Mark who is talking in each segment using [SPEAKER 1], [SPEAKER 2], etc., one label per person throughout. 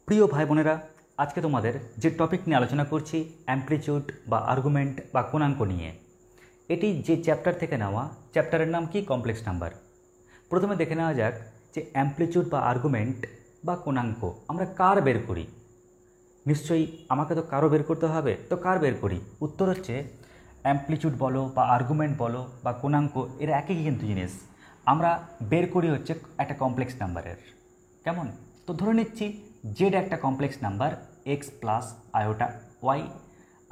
[SPEAKER 1] প্রিয় ভাই বোনেরা, আজকে তোমাদের যে টপিক নিয়ে আলোচনা করছি অ্যামপ্লিটিউড বা আর্গুমেন্ট বা কোণাঙ্ক নিয়ে। এটি যে চ্যাপ্টার থেকে নেওয়া, চ্যাপ্টারের নাম কি? Complex number. প্রথমে দেখে নেওয়া যাক যে অ্যামপ্লিটিউড বা আর্গুমেন্ট বা কোণাঙ্ক আমরা কার বের করি। নিশ্চয়ই আমাকে তো কারো বের করতে হবে, তো কার বের করি? উত্তর হচ্ছে অ্যামপ্লিটিউড বলো বা আর্গুমেন্ট বলো বা কোণাঙ্ক, এরা একই কিন্তু জিনিস। আমরা বের করি হচ্ছে একটা কমপ্লেক্স নাম্বারের। কেমন? তো ধরে নিচ্ছি জেড একটা complex number X plus iota Y.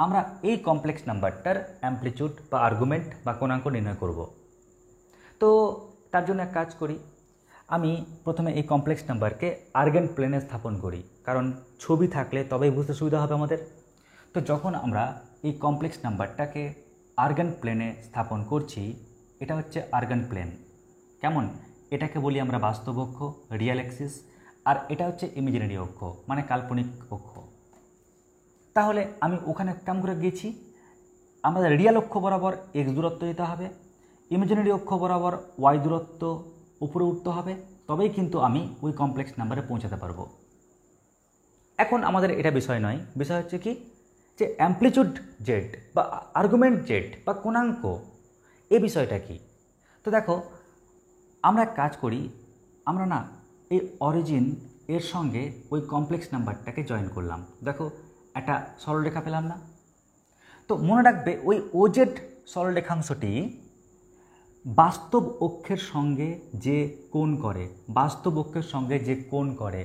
[SPEAKER 1] আমরা এই কমপ্লেক্স নাম্বারটার অ্যামপ্লিটিউড বা আর্গুমেন্ট বা কোণাঙ্ক নির্ণয় করব। তো তার জন্য এক কাজ করি, আমি প্রথমে এই কমপ্লেক্স নাম্বারকে আর্গেন প্লেনে স্থাপন করি, কারণ ছবি থাকলে তবেই বুঝতে সুবিধা হবে আমাদের। তো যখন আমরা এই কমপ্লেক্স নাম্বারটাকে আর্গেন প্লেনে স্থাপন করছি, এটা হচ্ছে আর্গেন প্লেন। কেমন? এটাকে বলি আমরা বাস্তব অক্ষ, রিয়াল অ্যাক্সিস, আর এটা হচ্ছে ইমাজিনারি অক্ষ মানে কাল্পনিক অক্ষ। তাহলে আমি ওখানে কেমন করে গেছি, আমাদের রিয়াল অক্ষ বরাবর এক্স দূরত্ব দিতে হবে, ইমাজিনারি অক্ষ বরাবর ওয়াই দূরত্ব উপরে উঠতে হবে, তবেই কিন্তু আমি ওই কমপ্লেক্স নাম্বারে পৌঁছাতে পারবো। এখন আমাদের এটা বিষয় নয়, বিষয় হচ্ছে কি যে অ্যামপ্লিটিউড জেড বা আর্গুমেন্ট জেড বা কোণাঙ্ক, এ বিষয়টা কি। তো দেখো, আমরা এক কাজ করি, আমরা না এই অরিজিন এর সঙ্গে ওই কমপ্লেক্স নাম্বারটাকে জয়েন করলাম। দেখো একটা সরলরেখা পেলাম না? তো মনে রাখবে ওই ওজেড সরলরেখাংশটি বাস্তব অক্ষের সঙ্গে যে কোণ করে, বাস্তব অক্ষের সঙ্গে যে কোণ করে,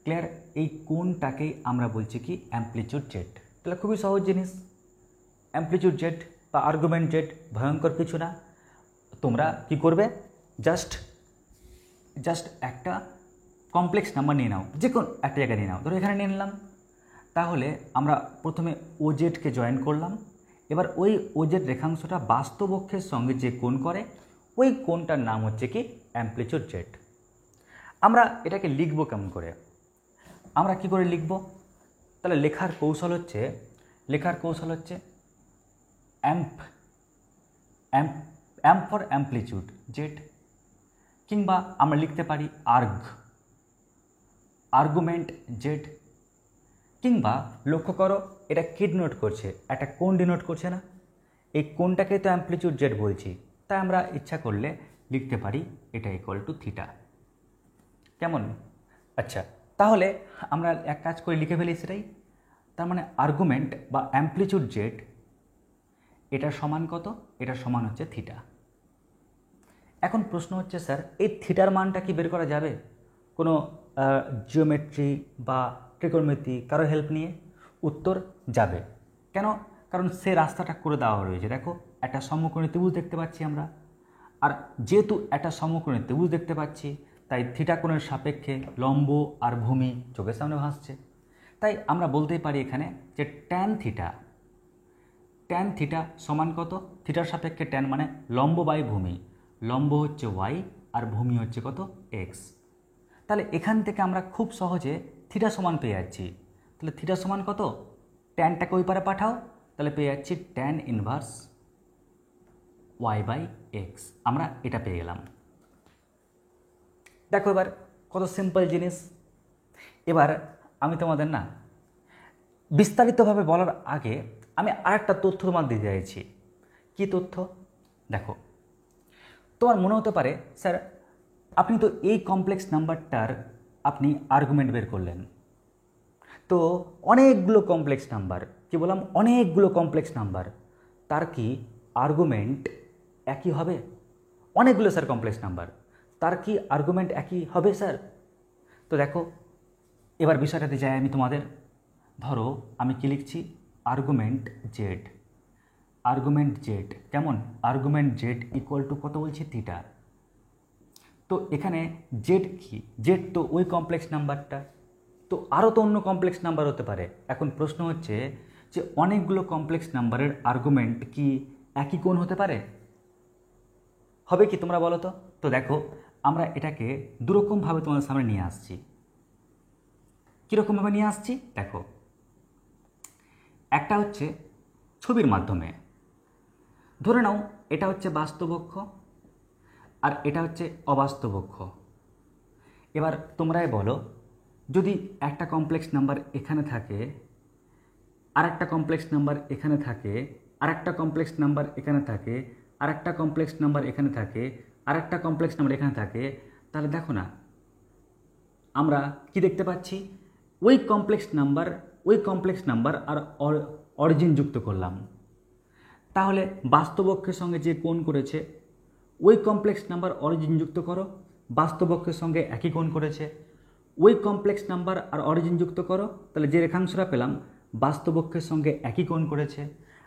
[SPEAKER 1] ক্লিয়ার? এই কোণটাকেই আমরা বলছি কি অ্যামপ্লিটিউড জেড। তাহলে খুবই সহজ জিনিস, অ্যামপ্লিটিউড জেড বা আর্গুমেন্ট জেড, ভয়ঙ্কর কিছু না। তোমরা কি করবে, জাস্ট একটা কমপ্লেক্স নাম্বার নিয়ে নাও, যে কোনো একটা জায়গায় নিয়ে নাও, ধরো এখানে নিয়ে নিলাম। তাহলে আমরা প্রথমে ওজেডকে জয়েন করলাম, এবার ওই ওজেড রেখাংশটা বাস্তব অক্ষের সঙ্গে যে কোণ করে, ওই কোণটার নাম হচ্ছে কি অ্যামপ্লিটিউড জেড। আমরা এটাকে লিখব কেমন করে? আমরা কি করে লিখব? তাহলে লেখার কৌশল হচ্ছে amp amp amp for amplitude Z, কিংবা আমরা লিখতে পারি আর্গুমেন্ট জেড, কিংবা লক্ষ্য করো এটা কি ডিনোট করছে, একটা কোণ ডিনোট করছে না? এই কোণটাকে তো অ্যামপ্লিটিউড জেড বলছি, তাই আমরা ইচ্ছা করলে লিখতে পারি এটা ইকুয়াল টু থিটা। কেমন? আচ্ছা, তাহলে আমরা এক কাজ করে লিখে ফেলি সেটাই। তার মানে আর্গুমেন্ট বা অ্যামপ্লিটিউড জেড এটা সমান কত? এটা সমান হচ্ছে থিটা। এখন প্রশ্ন হচ্ছে, স্যার এই থিটার মানটা কি বের করা যাবে কোনো জিওমেট্রি বা ট্রিকোণমিতি কারো হেল্প নিয়ে? উত্তর যাবে। কেন? কারণ সে রাস্তাটা করে দেওয়া রয়েছে। দেখো একটা সমকোণী ত্রিভুজ দেখতে পাচ্ছি আমরা, আর যেহেতু একটা সমকোণী ত্রিভুজ দেখতে পাচ্ছি, তাই থিটা কোণের সাপেক্ষে লম্ব আর ভূমি চোখের সামনে ভাসছে। তাই আমরা বলতেই পারি এখানে যে ট্যান থিটা সমান কত? থিটার সাপেক্ষে ট্যান মানে লম্ব বাই ভূমি, লম্ব হচ্ছে ওয়াই আর ভূমি হচ্ছে কত? এক্স। তাহলে এখান থেকে আমরা খুব সহজে থিটা সমান পেয়ে যাচ্ছি। তাহলে থিটা সমান কত? ট্যানটাকে ওই পারে পাঠাও, তাহলে পেয়ে যাচ্ছি tan inverse Y by X. আমরা এটা পেয়ে গেলাম। দেখো এবার কত সিম্পল জিনিস। এবার আমি তোমাদের না বিস্তারিতভাবে বলার আগে আমি আরেকটা তথ্য তোমার দিতে চাইছি। কী তথ্য? দেখো, তোমার মনে হতে পারে স্যার আপনি তো এই কমপ্লেক্স নাম্বারটার আপনি আর্গুমেন্ট বের করলেন, তো অনেকগুলো কমপ্লেক্স নাম্বার, কি বললাম অনেকগুলো কমপ্লেক্স নাম্বার, তার কি আর্গুমেন্ট একই হবে? অনেকগুলো স্যার কমপ্লেক্স নাম্বার, তার কি আর্গুমেন্ট একই হবে স্যার? তো দেখো এবার বিষয়টাতে যাই আমি তোমাদের। ধরো আমি কি লিখছি, আর্গুমেন্ট জেড। কেমন? আর্গুমেন্ট জেড ইকুয়াল টু কত বলছি? থিটা। তো এখানে জেড কি? জেড তো ওই কমপ্লেক্স নাম্বারটা, তো আরও তো অন্য কমপ্লেক্স নাম্বার হতে পারে। এখন প্রশ্ন হচ্ছে যে অনেকগুলো কমপ্লেক্স নাম্বারের আর্গুমেন্ট কি একই কোণ হতে পারে? হবে কি তোমরা বলো তো? তো দেখো আমরা এটাকে দুরকমভাবে তোমাদের সামনে নিয়ে আসছি। কীরকমভাবে নিয়ে আসছি দেখো, একটা হচ্ছে ছবির মাধ্যমে। ধরে নাও এটা হচ্ছে বাস্তব অক্ষ আর এটা হচ্ছে অবাস্তব অক্ষ। এবার তোমরাই বলো যদি একটা কমপ্লেক্স নাম্বার এখানে থাকে, আর একটা কমপ্লেক্স নাম্বার এখানে থাকে, আর একটা কমপ্লেক্স নাম্বার এখানে থাকে, আর একটা কমপ্লেক্স নাম্বার এখানে থাকে, আর একটা কমপ্লেক্স নাম্বার এখানে থাকে, তাহলে দেখো না আমরা কি দেখতে পাচ্ছি, ওই কমপ্লেক্স নাম্বার আর অরিজিন যুক্ত করলাম। তাহলে বাস্তব অক্ষের সঙ্গে যে কোণ করেছে ওই কমপ্লেক্স নাম্বার অরিজিন যুক্ত করো, বাস্তব অক্ষের সঙ্গে একই কোণ করেছে, ওই কমপ্লেক্স নাম্বার আর অরিজিন যুক্ত করো, তাহলে যে রেখাংশটা পেলাম বাস্তব অক্ষের সঙ্গে একই কোণ করেছে।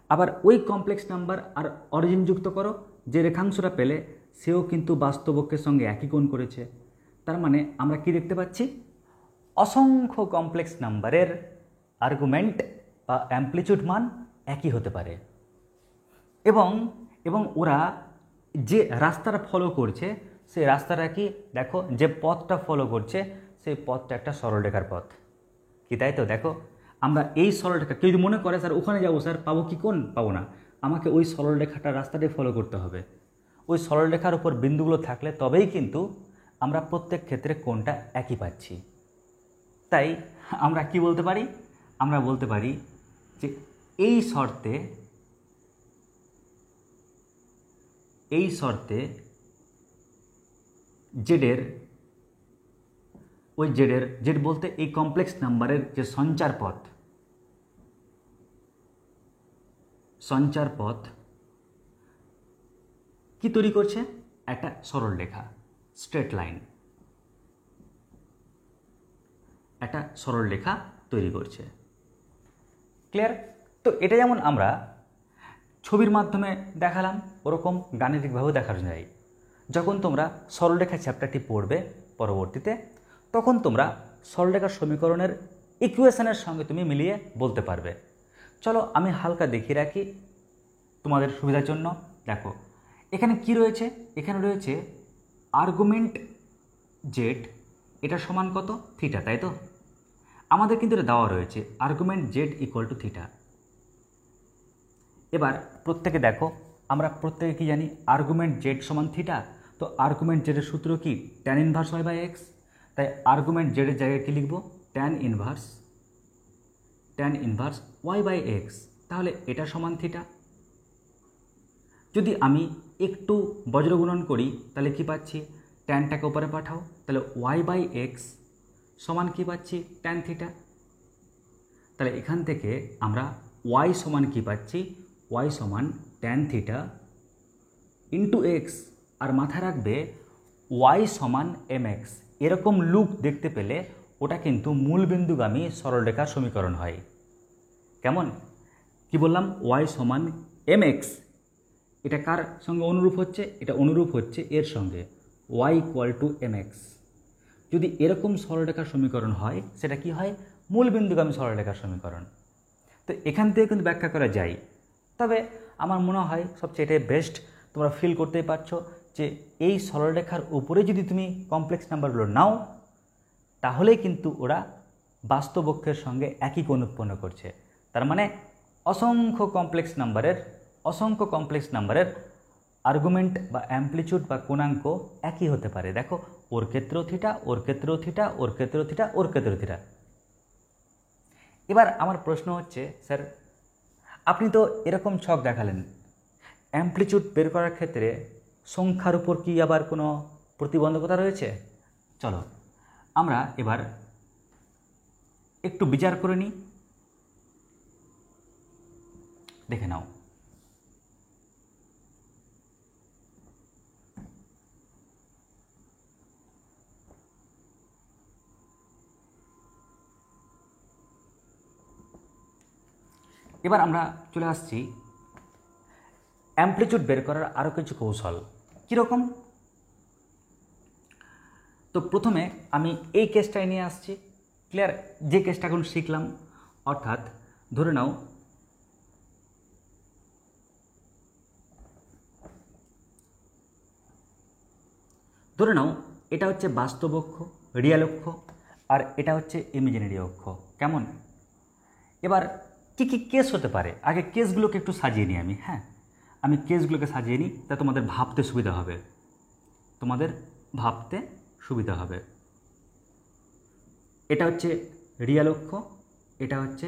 [SPEAKER 1] আবার ওই কমপ্লেক্স নাম্বার আর অরিজিন যুক্ত করো, যে রেখাংশটা পেলে সেও কিন্তু বাস্তব অক্ষের সঙ্গে একই কোণ করেছে। তার মানে আমরা কি দেখতে পাচ্ছি, অসংখ্য কমপ্লেক্স নাম্বারের আর্গুমেন্ট বা অ্যামপ্লিটিউড মান একই হতে পারে, এবং ওরা যে রাস্তাটা ফলো করছে সেই রাস্তাটা কি, দেখো যে পথটা ফলো করছে সেই পথটা একটা সরলরেখার পথ, কি তাই তো? দেখো আমরা এই সরলরেখা, কেউ যদি মনে করে স্যার ওখানে যাবো স্যার পাবো কি কোণ, পাবো না, আমাকে ওই সরলরেখাটা রাস্তাটাই ফলো করতে হবে। ওই সরলরেখার উপর বিন্দুগুলো থাকলে তবেই কিন্তু আমরা প্রত্যেক ক্ষেত্রে কোণটা একই পাচ্ছি। তাই আমরা কি বলতে পারি, আমরা বলতে পারি যে এই শর্তে জেড বলতে এই কমপ্লেক্স নাম্বারের যে সঞ্চার পথ কি তৈরি করছে, একটা সরল রেখা, স্ট্রেট লাইন, একটা সরল রেখা তৈরি করছে। ক্লিয়ার? তো এটা যেমন আমরা ছবির মাধ্যমে দেখালাম, ওরকম গাণিতিকভাবেও দেখানো যায়। যখন তোমরা সরলরেখা চ্যাপ্টারটি পড়বে পরবর্তীতে, তখন তোমরা সরলরেখার সমীকরণের ইকুয়েশনের সঙ্গে তুমি মিলিয়ে বলতে পারবে। চলো আমি হালকা দেখিয়ে রাখি তোমাদের সুবিধার জন্য। দেখো এখানে কি রয়েছে, এখানে রয়েছে আর্গুমেন্ট জেড, এটা সমান কত, থিটা, তাই তো? আমাদের কিন্তু এটা দেওয়া রয়েছে argument Z equal to theta. এবার প্রত্যেকে দেখো, আমরা প্রত্যেকে কি জানি, আর্গুমেন্ট জেড সমান থিটা। তো আর্গুমেন্ট জেডের সূত্র কি, tan inverse Y by X. তাই আর্গুমেন্ট জেডের জায়গায় কি লিখব, tan inverse Y by X. তাহলে এটা সমান থিটা। যদি আমি একটু বজ্রগুণন করি তাহলে কি পাচ্ছি, ট্যানটাকে উপরে পাঠাও, তাহলে ওয়াই বাই এক্স সমান কি পাচ্ছি, ট্যান থিটা। তাহলে এখান থেকে আমরা ওয়াই সমান কি পাচ্ছি, ওয়াই সমান ট্যান থিটা ইন্টু এক্স। আর মাথায় রাখবে ওয়াই সমান এম এক্স। এরকম লুক দেখতে পেলে ওটা কিন্তু মূলবিন্দুগামী সরলরেখার সমীকরণ হয়। কেমন, কি বললাম, ওয়াই সমান এম এক্স, এটা কার সঙ্গে অনুরূপ হচ্ছে, এটা অনুরূপ হচ্ছে এর সঙ্গে, Y equal to M X. যদি এরকম সরলরেখার সমীকরণ হয় সেটা কি হয়, মূলবিন্দুগামী সরলরেখার সমীকরণ। তো এখান থেকে কিন্তু ব্যাখ্যা করা যায়। তবে আমার মনে হয় সবচেয়ে এটাই বেস্ট, তোমরা ফিল করতেই পারছো যে এই সরলরেখার উপরে যদি তুমি কমপ্লেক্স নাম্বারগুলো নাও তাহলেই কিন্তু ওরা বাস্তব অক্ষের সঙ্গে একই কোণ উৎপন্ন করছে। তার মানে অসংখ্য কমপ্লেক্স নাম্বারের আর্গুমেন্ট বা অ্যামপ্লিটিউড বা কোণাঙ্ক একই হতে পারে। দেখো ওর ক্ষেত্রেও থিটা, ওর ক্ষেত্রেও থিটা, ওর ক্ষেত্রেও থিটা, ওর ক্ষেত্রেও থিটা। এবার আমার প্রশ্ন হচ্ছে, স্যার আপনি তো এরকম ছক দেখালেন, অ্যামপ্লিটিউড বের করার ক্ষেত্রে সংখ্যার উপর কি আবার কোনো প্রতিবন্ধকতা রয়েছে? চলো আমরা এবার একটু বিচার করে নিই, দেখে নাও। এবার আমরা চলে আসছি অ্যামপ্লিটিউড বের করার আরও কিছু কৌশল। কীরকম? তো প্রথমে আমি এই কেসটাই নিয়ে আসছি, ক্লিয়ার? যে কেসটা এখন শিখলাম, অর্থাৎ ধরে নাও এটা হচ্ছে বাস্তব অক্ষ, রিয়েল অক্ষ, আর এটা হচ্ছে ইমাজিনারি অক্ষ। কেমন? এবার কী কী কেস হতে পারে, আগে কেসগুলোকে একটু সাজিয়ে নিই আমি। হ্যাঁ, আমি কেসগুলোকে সাজিয়ে নিই, তা তোমাদের ভাবতে সুবিধা হবে। এটা হচ্ছে রিয়েল অক্ষ, এটা হচ্ছে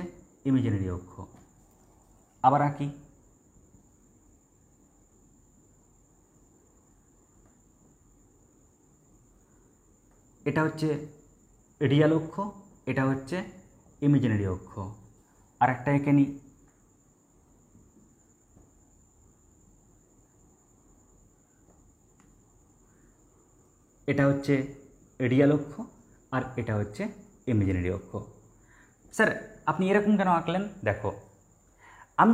[SPEAKER 1] ইমাজিনারি অক্ষ। আবার আঁকি, এটা হচ্ছে রিয়েল অক্ষ, এটা হচ্ছে ইমাজিনারি অক্ষ। আর একটা এঁকে নিই, এটা হচ্ছে রিয়েল অক্ষ আর এটা হচ্ছে ইমাজিনারি অক্ষ। স্যার আপনি এরকম কেন আঁকলেন? দেখো, আমি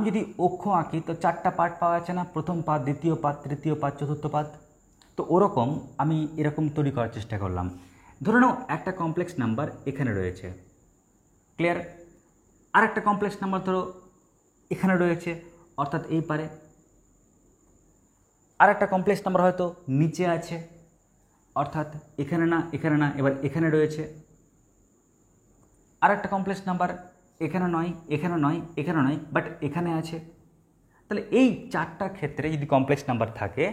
[SPEAKER 1] যদি অক্ষ আঁকি তো 4টা পার্ট পাওয়া যাচ্ছে না, প্রথম পাদ, দ্বিতীয় পাদ, তৃতীয় পাদ, চতুর্থ পাদ। তো ওরকম আমি এরকম তৈরি করার চেষ্টা করলাম। ধরে নাও একটা কমপ্লেক্স নাম্বার এখানে রয়েছে, ক্লিয়ার? আর একটা কমপ্লেক্স নাম্বার ধরো এখানে রয়েছে, অর্থাৎ এই পারে। আর একটা কমপ্লেক্স নাম্বার হয়তো নিচে আছে, অর্থাৎ এখানে না, এখানে না, এবার এখানে রয়েছে। আর একটা কমপ্লেক্স নাম্বার এখানে নয়, এখানে নয়, এখানে নয়, বাট এখানে আছে। তাহলে এই 4টা ক্ষেত্রে যদি কমপ্লেক্স নাম্বার থাকে,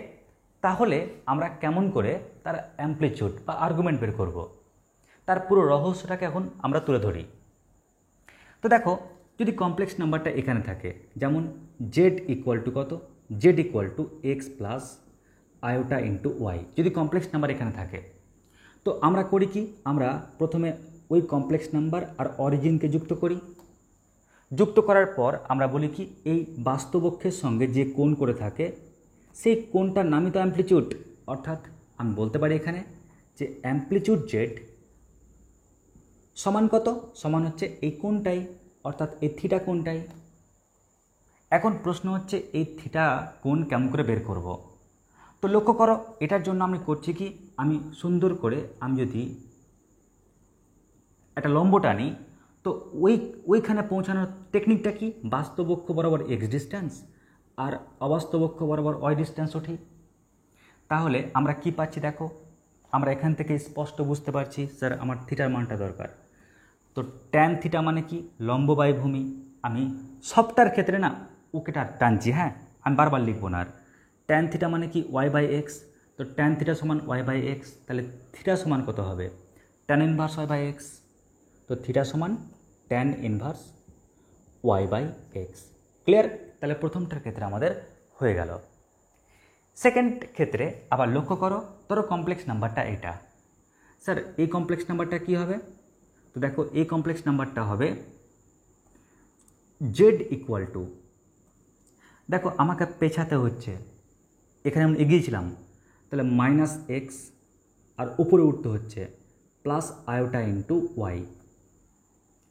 [SPEAKER 1] তাহলে আমরা কেমন করে তার অ্যামপ্লিটিউড বা আর্গুমেন্ট বের করব, তার পুরো রহস্যটাকে এখন আমরা তুলে ধরি। তো দেখো, যদি কমপ্লেক্স নাম্বারটা এখানে থাকে, যেমন জেড ইকুয়াল টু কত, Z equal to X plus iota into Y, যদি কমপ্লেক্স নাম্বার এখানে থাকে, তো আমরা করি কি, আমরা প্রথমে ওই কমপ্লেক্স নাম্বার আর অরিজিনকে যুক্ত করি। যুক্ত করার পর আমরা বলি কি, এই বাস্তব অক্ষের সঙ্গে যে কোণ করে থাকে সেই কোণটার নামই তো অ্যামপ্লিটিউড। অর্থাৎ আমি বলতে পারি এখানে যে অ্যামপ্লিটিউড জেড সমান কত, সমান হচ্ছে এই কোণটাই, অর্থাৎ এই থিটা কোণটাই। এখন প্রশ্ন হচ্ছে এই থিটা কোণ কেমন করে বের করব। তো লক্ষ্য করো, এটার জন্য আমি করছি কি, আমি সুন্দর করে আমি যদি একটা লম্ব টানি, তো ওইখানে পৌঁছানোর টেকনিকটা কি, বাস্তব অক্ষ বরাবর এক্স ডিস্ট্যান্স আর অবাস্তব অক্ষ বরাবর ওয়াই ডিস্ট্যান্স উঠি। তাহলে আমরা কি পাচ্ছি দেখো, আমরা এখান থেকে স্পষ্ট বুঝতে পারছি স্যার আমার থিটার মানটা দরকার। তো ট্যান থিটা মানে কি, লম্ব বাই ভূমি। আমি সবটার ক্ষেত্রে না ওকেটা টানছি, হ্যাঁ, আমি বারবার লিখবো না। আর ট্যান থিটা মানে কি, ওয়াই বাই এক্স। তো ট্যান থিটা সমান ওয়াই বাই এক্স, তাহলে থিটা সমান কত হবে, tan inverse Y by X. তো থিটা সমান tan inverse Y by X. Clear? তাহলে প্রথমটার ক্ষেত্রে আমাদের হয়ে গেল। সেকেন্ড ক্ষেত্রে আবার লক্ষ্য করো, ধরো কমপ্লেক্স নাম্বারটা এটা। স্যার এই কমপ্লেক্স নাম্বারটা কি হবে? তো দেখো, এই কমপ্লেক্স নাম্বারটা হবে জেড ইকুয়াল টু, দেখো আমাকে পেছাতে হচ্ছে, এখানে আমি এগিয়েছিলাম, তাহলে মাইনাস এক্স, আর উপরে উঠতে হচ্ছে plus iota into Y.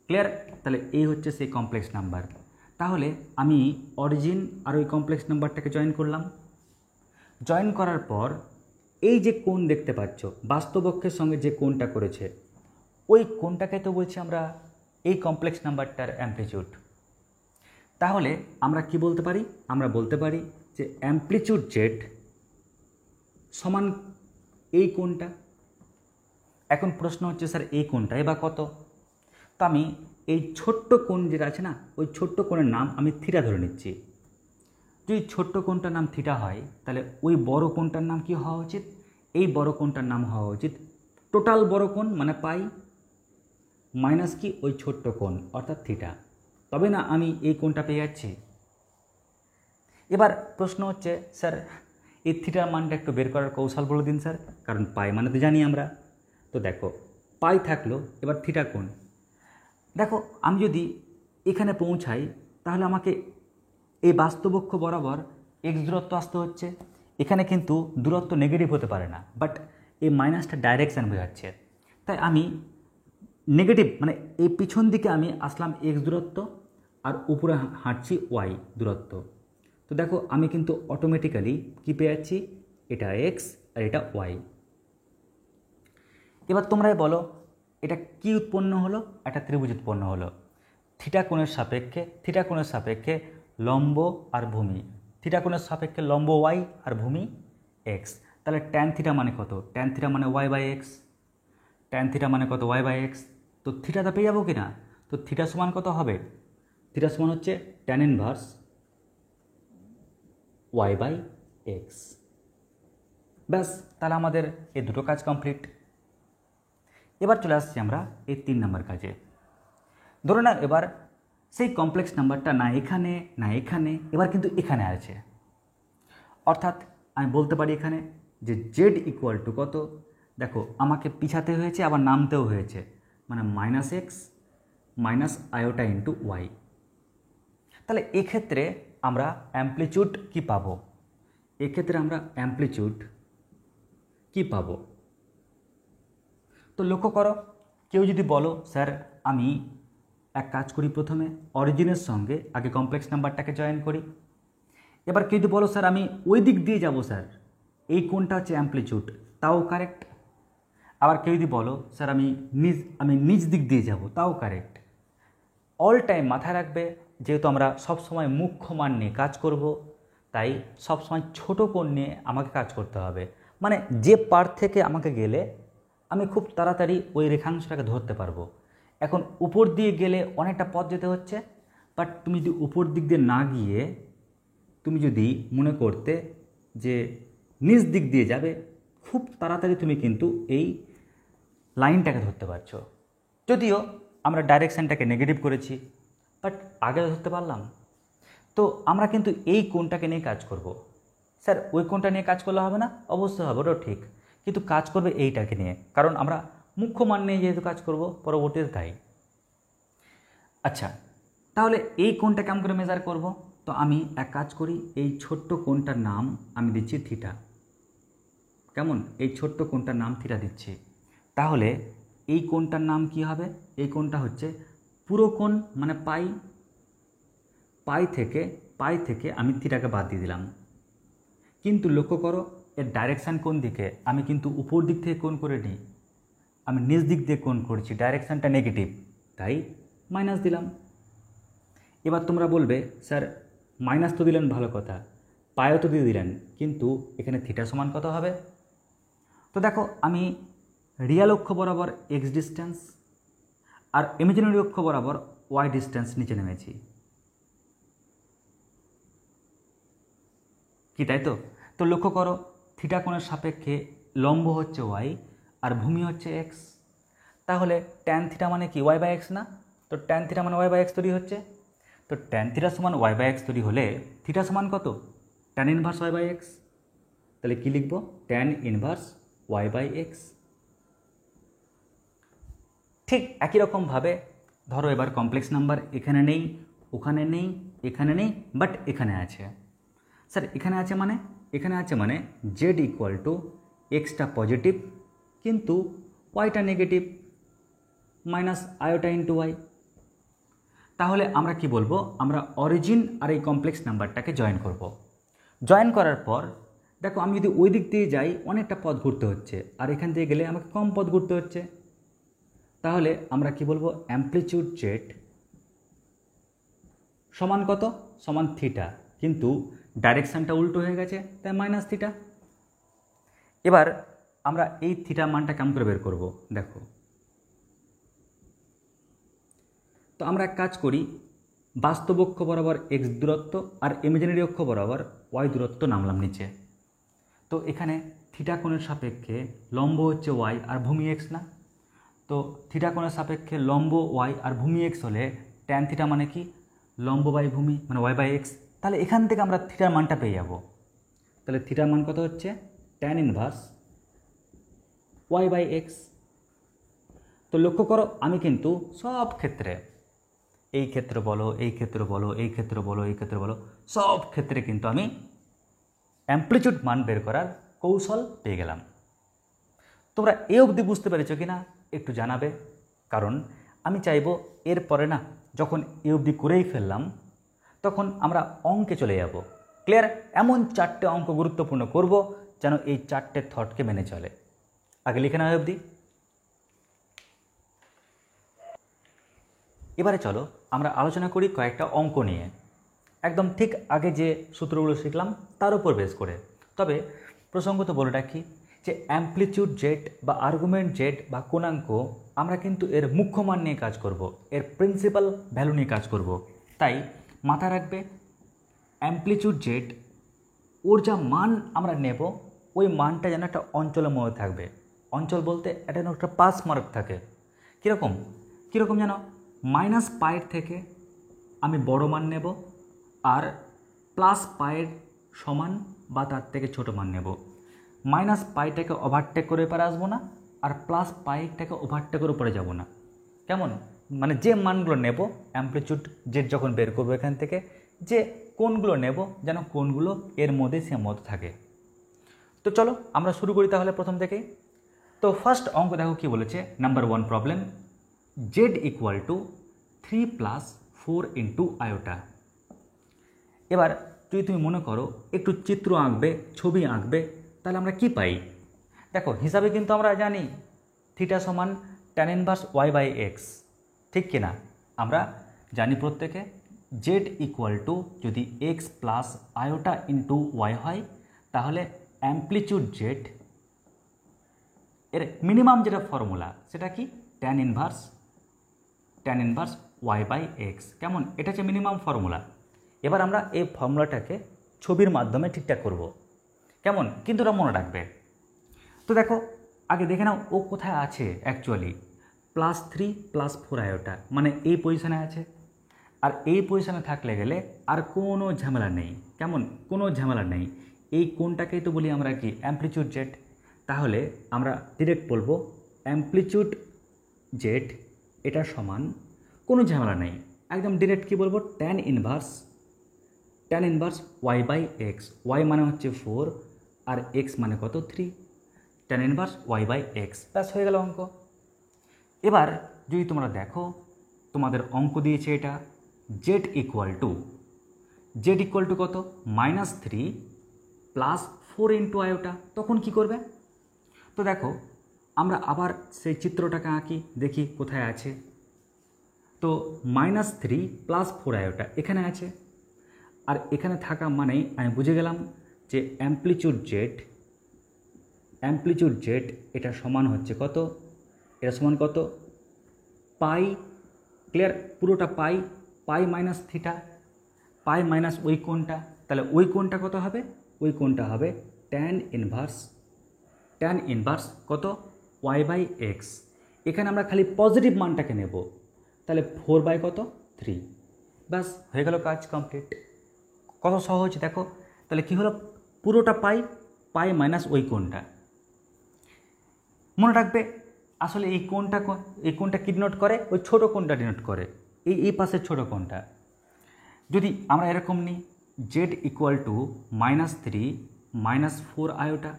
[SPEAKER 1] Clear? তাহলে এই হচ্ছে সেই কমপ্লেক্স নাম্বার। তাহলে আমি অরিজিন আর ওই কমপ্লেক্স নাম্বারটাকে জয়েন করলাম। জয়েন করার পর এই যে কোণ দেখতে পাচ্ছ, বাস্তব অক্ষের সঙ্গে যে কোণটা করেছে, ওই কোণটাকে তো বলছি আমরা এই কমপ্লেক্স নাম্বারটার অ্যামপ্লিটিউড। তাহলে আমরা কি বলতে পারি, আমরা বলতে পারি যে অ্যামপ্লিটিউড জেড সমান এই কোণটা। এখন প্রশ্ন হচ্ছে স্যার এই কোণটাই বা কত? তো আমি এই ছোট্ট কোণ যেটা আছে না, ওই ছোট্ট কোণের নাম আমি থিটা ধরে নিচ্ছি। যদি ছোট্ট কোণটার নাম থিটা হয়, তাহলে ওই বড় কোণটার নাম কি হওয়া উচিত, এই বড় কোণটার নাম হওয়া উচিত টোটাল বড় কোণ মানে পাই মাইনাস কি ওই ছোট্ট কোণ অর্থাৎ থিটা। তবে না আমি এই কোণটা পেয়ে যাচ্ছি। এবার প্রশ্ন হচ্ছে স্যার এই থিটার মানটা একটু বের করার কৌশল বলে দিন স্যার, কারণ পাই মানে তো জানি আমরা। তো দেখো পাই থাকলো, এবার থিটা কোণ। দেখো আমি যদি এখানে পৌঁছাই, তাহলে আমাকে এই বাস্তব অক্ষ বরাবর এক্স দূরত্ব আসতে হচ্ছে। এখানে কিন্তু দূরত্ব নেগেটিভ হতে পারে না, বাট এই মাইনাসটা ডাইরেকশান বোঝাচ্ছে, তাই আমি নেগেটিভ মানে এই পিছন দিকে আমি আসলাম এক্স দূরত্ব, আর উপরে হাঁটছি ওয়াই দূরত্ব। তো দেখো আমি কিন্তু অটোমেটিক্যালি কী পেয়ে যাচ্ছি, এটা এক্স আর এটা ওয়াই। এবার তোমরাই বলো এটা কি উৎপন্ন হলো, একটা ত্রিভুজ উৎপন্ন হলো। থিটা কোণের সাপেক্ষে লম্ব আর ভূমি, থিটা কোণের সাপেক্ষে লম্ব ওয়াই আর ভূমি এক্স। তাহলে ট্যান থিটা মানে কত, ট্যান থিটা মানে Y by X, tan theta মানে কত ওয়াই বাই এক্স। তো থিটাটা পেয়ে যাবো কি না? তো থিটা সমান কত হবে, থিটা সমান হচ্ছে tan inverse Y by X. ব্যাস, তাহলে আমাদের এই দুটো কাজ কমপ্লিট। এবার চলে আসছি আমরা এই 3 নম্বর কাজে। ধরো না এবার সেই কমপ্লেক্স নাম্বারটা না এখানে না এখানে, এবার কিন্তু এখানে আছে। অর্থাৎ আমি বলতে পারি এখানে যে জেড ইকুয়াল টু কত, দেখো আমাকে পিছাতে হয়েছে আবার নামতেও হয়েছে, মানে -x minus iota into Y. তাহলে এক্ষেত্রে আমরা অ্যামপ্লিচিউড কি পাবো? এক্ষেত্রে আমরা অ্যামপ্লিচিউড কি পাবো? তো লক্ষ্য করো, কেউ যদি বলো স্যার আমি এক কাজ করি, প্রথমে অরিজিনের সঙ্গে আগে কমপ্লেক্স নাম্বারটাকে জয়েন করি। এবার কেউ যদি বলো স্যার আমি ওই দিক দিয়ে যাব স্যার, এই কোণটা হচ্ছে অ্যামপ্লিচিউড, তাও কারেক্ট। আবার কেউ যদি বলো স্যার আমি নিজ দিক দিয়ে যাব, তাও কারেক্ট। অল টাইম মাথায় রাখবে, যেহেতু আমরা সবসময় মুখ্য মান নিয়ে কাজ করব, তাই সবসময় ছোট কোণ নিয়ে আমাকে কাজ করতে হবে। মানে যে পার থেকে আমাকে গেলে আমি খুব তাড়াতাড়ি ওই রেখাংশটাকে ধরতে পারবো। এখন উপর দিয়ে গেলে অনেকটা পথ যেতে হচ্ছে, বাট তুমি যদি উপর দিক দিয়ে না গিয়ে তুমি যদি মনে করতে যে নিচ দিক দিয়ে যাবে, খুব তাড়াতাড়ি তুমি কিন্তু এই লাইনটাকে ধরতে পারছো। যদিও আমরা ডাইরেকশানটাকে নেগেটিভ করেছি, বাট আগে ধরতে পারলাম। তো আমরা কিন্তু এই কোণটাকে নিয়ে কাজ করব। স্যার ওই কোণটা নিয়ে কাজ করলে হবে না? অবশ্যই হবে, ওটাও ঠিক, কিন্তু কাজ করবে এইটাকে নিয়ে, কারণ আমরা মুখ্য মান নিয়ে যেহেতু কাজ করব পরবর্তীতে, তাই। আচ্ছা, তাহলে এই কোণটা কেমন করে মেজার করব? তো আমি এক কাজ করি, এই ছোট্ট কোণটার নাম আমি দিচ্ছি থিটা। কেমন? এই ছোট্ট কোণটার নাম থিটা দিচ্ছি। তাহলে এই কোণটার নাম কি হবে? এই কোণটা হচ্ছে পুরো কোণ, মানে পাই থেকে আমি থিটাকে বাদ দিয়ে দিলাম। কিন্তু লক্ষ্য করো এর ডাইরেকশান কোন দিকে? আমি কিন্তু উপর দিক থেকে কোণ করে নিই, আমি নিচ দিক দিয়ে কোণ করছি, ডাইরেকশানটা নেগেটিভ, তাই মাইনাস দিলাম। এবার তোমরা বলবে স্যার মাইনাস তো দিলেন ভালো কথা, পায়ও তো দিয়ে দিলেন, কিন্তু এখানে থিটা সমান কত হবে? তো দেখো আমি রিয়াল অক্ষ বরাবর এক্স ডিস্টেন্স আর ইমাজিনারি অক্ষ বরাবর ওয়াই ডিস্টেন্স নিচে নেমেছি, কি তাই তো? তো লক্ষ্য করো থিটা কোণের সাপেক্ষে লম্ব হচ্ছে ওয়াই আর ভূমি হচ্ছে এক্স, তাহলে ট্যান থিটা মানে কি? ওয়াই বাই এক্স না? তো ট্যান থিটা মানে ওয়াই বাই এক্স তৈরি হচ্ছে। তো ট্যান থিটা সমান ওয়াই বাই এক্স তৈরি হলে থিটা সমান কত? Tan inverse Y by X. তাহলে কী লিখব? Tan inverse Y by X. ঠিক একই রকমভাবে ধরো এবার কমপ্লেক্স নাম্বার এখানে নেই, ওখানে নেই, এখানে নেই, বাট এখানে আছে। স্যার এখানে আছে মানে? এখানে আছে মানে জেড ইকুয়াল টু এক্সটা পজিটিভ কিন্তু ওয়াইটা negative, minus iota into Y. তাহলে আমরা কি বলবো? আমরা অরিজিন আর এই কমপ্লেক্স নাম্বারটাকে জয়েন করব। জয়েন করার পর দেখো আমি যদি ওই দিক দিয়ে যাই অনেকটা পথ ঘুরতে হচ্ছে, আর এখান থেকে গেলে আমাকে কম পথ ঘুরতে হচ্ছে। তাহলে আমরা কি বলবো? অ্যামপ্লিচিউড জেড সমান কত? সমান থিটা, কিন্তু ডাইরেকশানটা উল্টো হয়ে গেছে, তাই মাইনাস থিটা। এবার আমরা এই থিটা মানটা কেমন করে বের করব? দেখো, তো আমরা এক কাজ করি, বাস্তব অক্ষ বরাবর এক্স দূরত্ব আর ইমাজিনারি অক্ষ বরাবর ওয়াই দূরত্ব নামলাম নিচে। তো এখানে থিটা কোণের সাপেক্ষে লম্ব হচ্ছে ওয়াই আর ভূমি এক্স না? তো থিটা কোণের সাপেক্ষে লম্ব ওয়াই আর ভূমি এক্স হলে ট্যান থিটা মানে কি? লম্ব বাই ভূমি, মানে ওয়াই বাই এক্স। তাহলে এখান থেকে আমরা থিটার মানটা পেয়ে যাব। তাহলে থিটার মান কত হচ্ছে? Tan inverse Y by X. তো লক্ষ্য করো আমি কিন্তু সব ক্ষেত্রে, এই ক্ষেত্র বলো, এই ক্ষেত্র বলো, এই ক্ষেত্র বলো, এই ক্ষেত্র বলো, সব ক্ষেত্রে কিন্তু আমি অ্যামপ্লিচিউড মান বের করার কৌশল পেয়ে গেলাম। তোমরা এ অবধি বুঝতে পেরেছো কি না একটু জানাবে, কারণ আমি চাইবো এরপরে না যখন এ অবধি করেই ফেললাম তখন আমরা অঙ্কে চলে যাব। ক্লিয়ার? এমন 4টে অঙ্ক গুরুত্বপূর্ণ করব যেন এই 4টে থটকে মেনে চলে। আগে লিখে নাও অবধি। এবারে চলো আমরা আলোচনা করি কয়েকটা অঙ্ক নিয়ে, একদম ঠিক আগে যে সূত্রগুলো শিখলাম তার উপর বেস করে। তবে প্রসঙ্গত বলে রাখি যে অ্যামপ্লিচিউড জেড বা আর্গুমেন্ট জেড বা কোণাঙ্ক আমরা কিন্তু এর মুখ্য মান নিয়ে কাজ করব, এর প্রিন্সিপাল ভ্যালু নিয়ে কাজ করব। তাই মাথায় রাখবে অ্যামপ্লিচিউড জেড ওর যা মান আমরা নেব ওই মানটা যেন একটা অঞ্চলের মধ্যে থাকবে। অঞ্চল বলতে এটা একটা পাস মার্ক থাকে। কীরকম কীরকম যেন মাইনাস পায়ের থেকে আমি বড় মান নেব, আর প্লাস পায়ের সমান বা তার থেকে ছোট মান নেব। মাইনাস পাইটাকে ওভারটেক করে এপারে আসবো না, আর প্লাস পাইটাকে ওভারটেক করে উপরে যাব না। কেমন মানে যে মানগুলো নেব অ্যামপ্লিচিউড জেড যখন বের করবো এখান থেকে, যে কোনগুলো নেব যেন কোনগুলো এর মধ্যে সীমাবদ্ধ থাকে। তো চলো আমরা শুরু করি তাহলে প্রথম থেকেই। তো ফার্স্ট অঙ্ক দেখো কি বলেছে, number 1 problem, Z equal two 3 + 4 × iota. এবার যদি তুমি মনে করো একটু চিত্র আঁকবে, ছবি আঁকবে, তাহলে আমরা কি পাই? দেখো হিসাবে কিন্তু আমরা জানি থিটা সমান tan ইনভার্স y/x, ঠিক কি না? আমরা জানি প্রত্যেকে জেড ইকুয়াল টু যদি x plus iota into Y হয়, তাহলে অ্যামপ্লিচিউড জেড এর মিনিমাম যেটা ফর্মুলা সেটা কি tan ইনভার্স y/x। কেমন? এটা হচ্ছে মিনিমাম ফর্মুলা। এবার আমরা এই ফর্মুলাটাকে ছবির মাধ্যমে ঠিকঠাক করব। কেমন? কিন্তু ওটা মনে রাখবে। তো দেখো আগে দেখে নাও ও কোথায় আছে অ্যাকচুয়ালি, +3 + 4 আয়োটা, মানে এই পজিশনে আছে। আর এই পজিশনে থাকলে গেলে আর কোনো ঝামেলা নেই। কেমন? কোনো ঝামেলা নেই। এই কোণটাকেই তো বলি আমরা কি অ্যামপ্লিচিউড জেড। তাহলে আমরা ডিরেক্ট বলবো অ্যামপ্লিচিউড জেড এটা সমান, কোনো ঝামেলা নেই, একদম ডিরেক্ট কি বলবো tan ইনভার্স y/x। y মানে হচ্ছে 4 আর x মানে কত 3, tan ইনভার্স y/x। ব্যাস হয়ে গেল অঙ্ক। এবার যদি তোমরা দেখো তোমাদের অঙ্ক দিয়েছে এটা জেড ইকুয়াল টু কত -3 + 4 × আয়োটা, তখন কি করবে? তো দেখো আমরা আবার সেই চিত্রটাকে আঁকি, দেখি কোথায় আছে। তো -3 + 4 আয়োটা এখানে আছে, আর এখানে থাকা মানেই আমি বুঝে গেলাম যে অ্যামপ্লিচিউড জেড এটা সমান হচ্ছে কত, এটা সমান কত পাই। ক্লিয়ার? পুরোটা পাই মাইনাস থিটা, পাই মাইনাস ওই কোণটা, তাহলে ওই কোণটা কত হবে? ওই কোণটা হবে tan ইনভার্স কত y/x। এখানে আমরা খালি পজিটিভ মানটাকে নেব, তাহলে 4/3। ব্যাস হয়ে গেল, কাজ কমপ্লিট। কত সহজ দেখো। তাহলে কি হলো, পুরোটা পাই মাইনাস ওই কোণটা। মনে রাখবে আসলে এই কোণটা কি ডিনোট করে? ওই ছোটো কোণটা ডিনোট করে, এই পাশের ছোটো কোণটা। যদি আমরা এরকম নিই জেড ইকুয়াল টু -3 - 4 আয়োটা,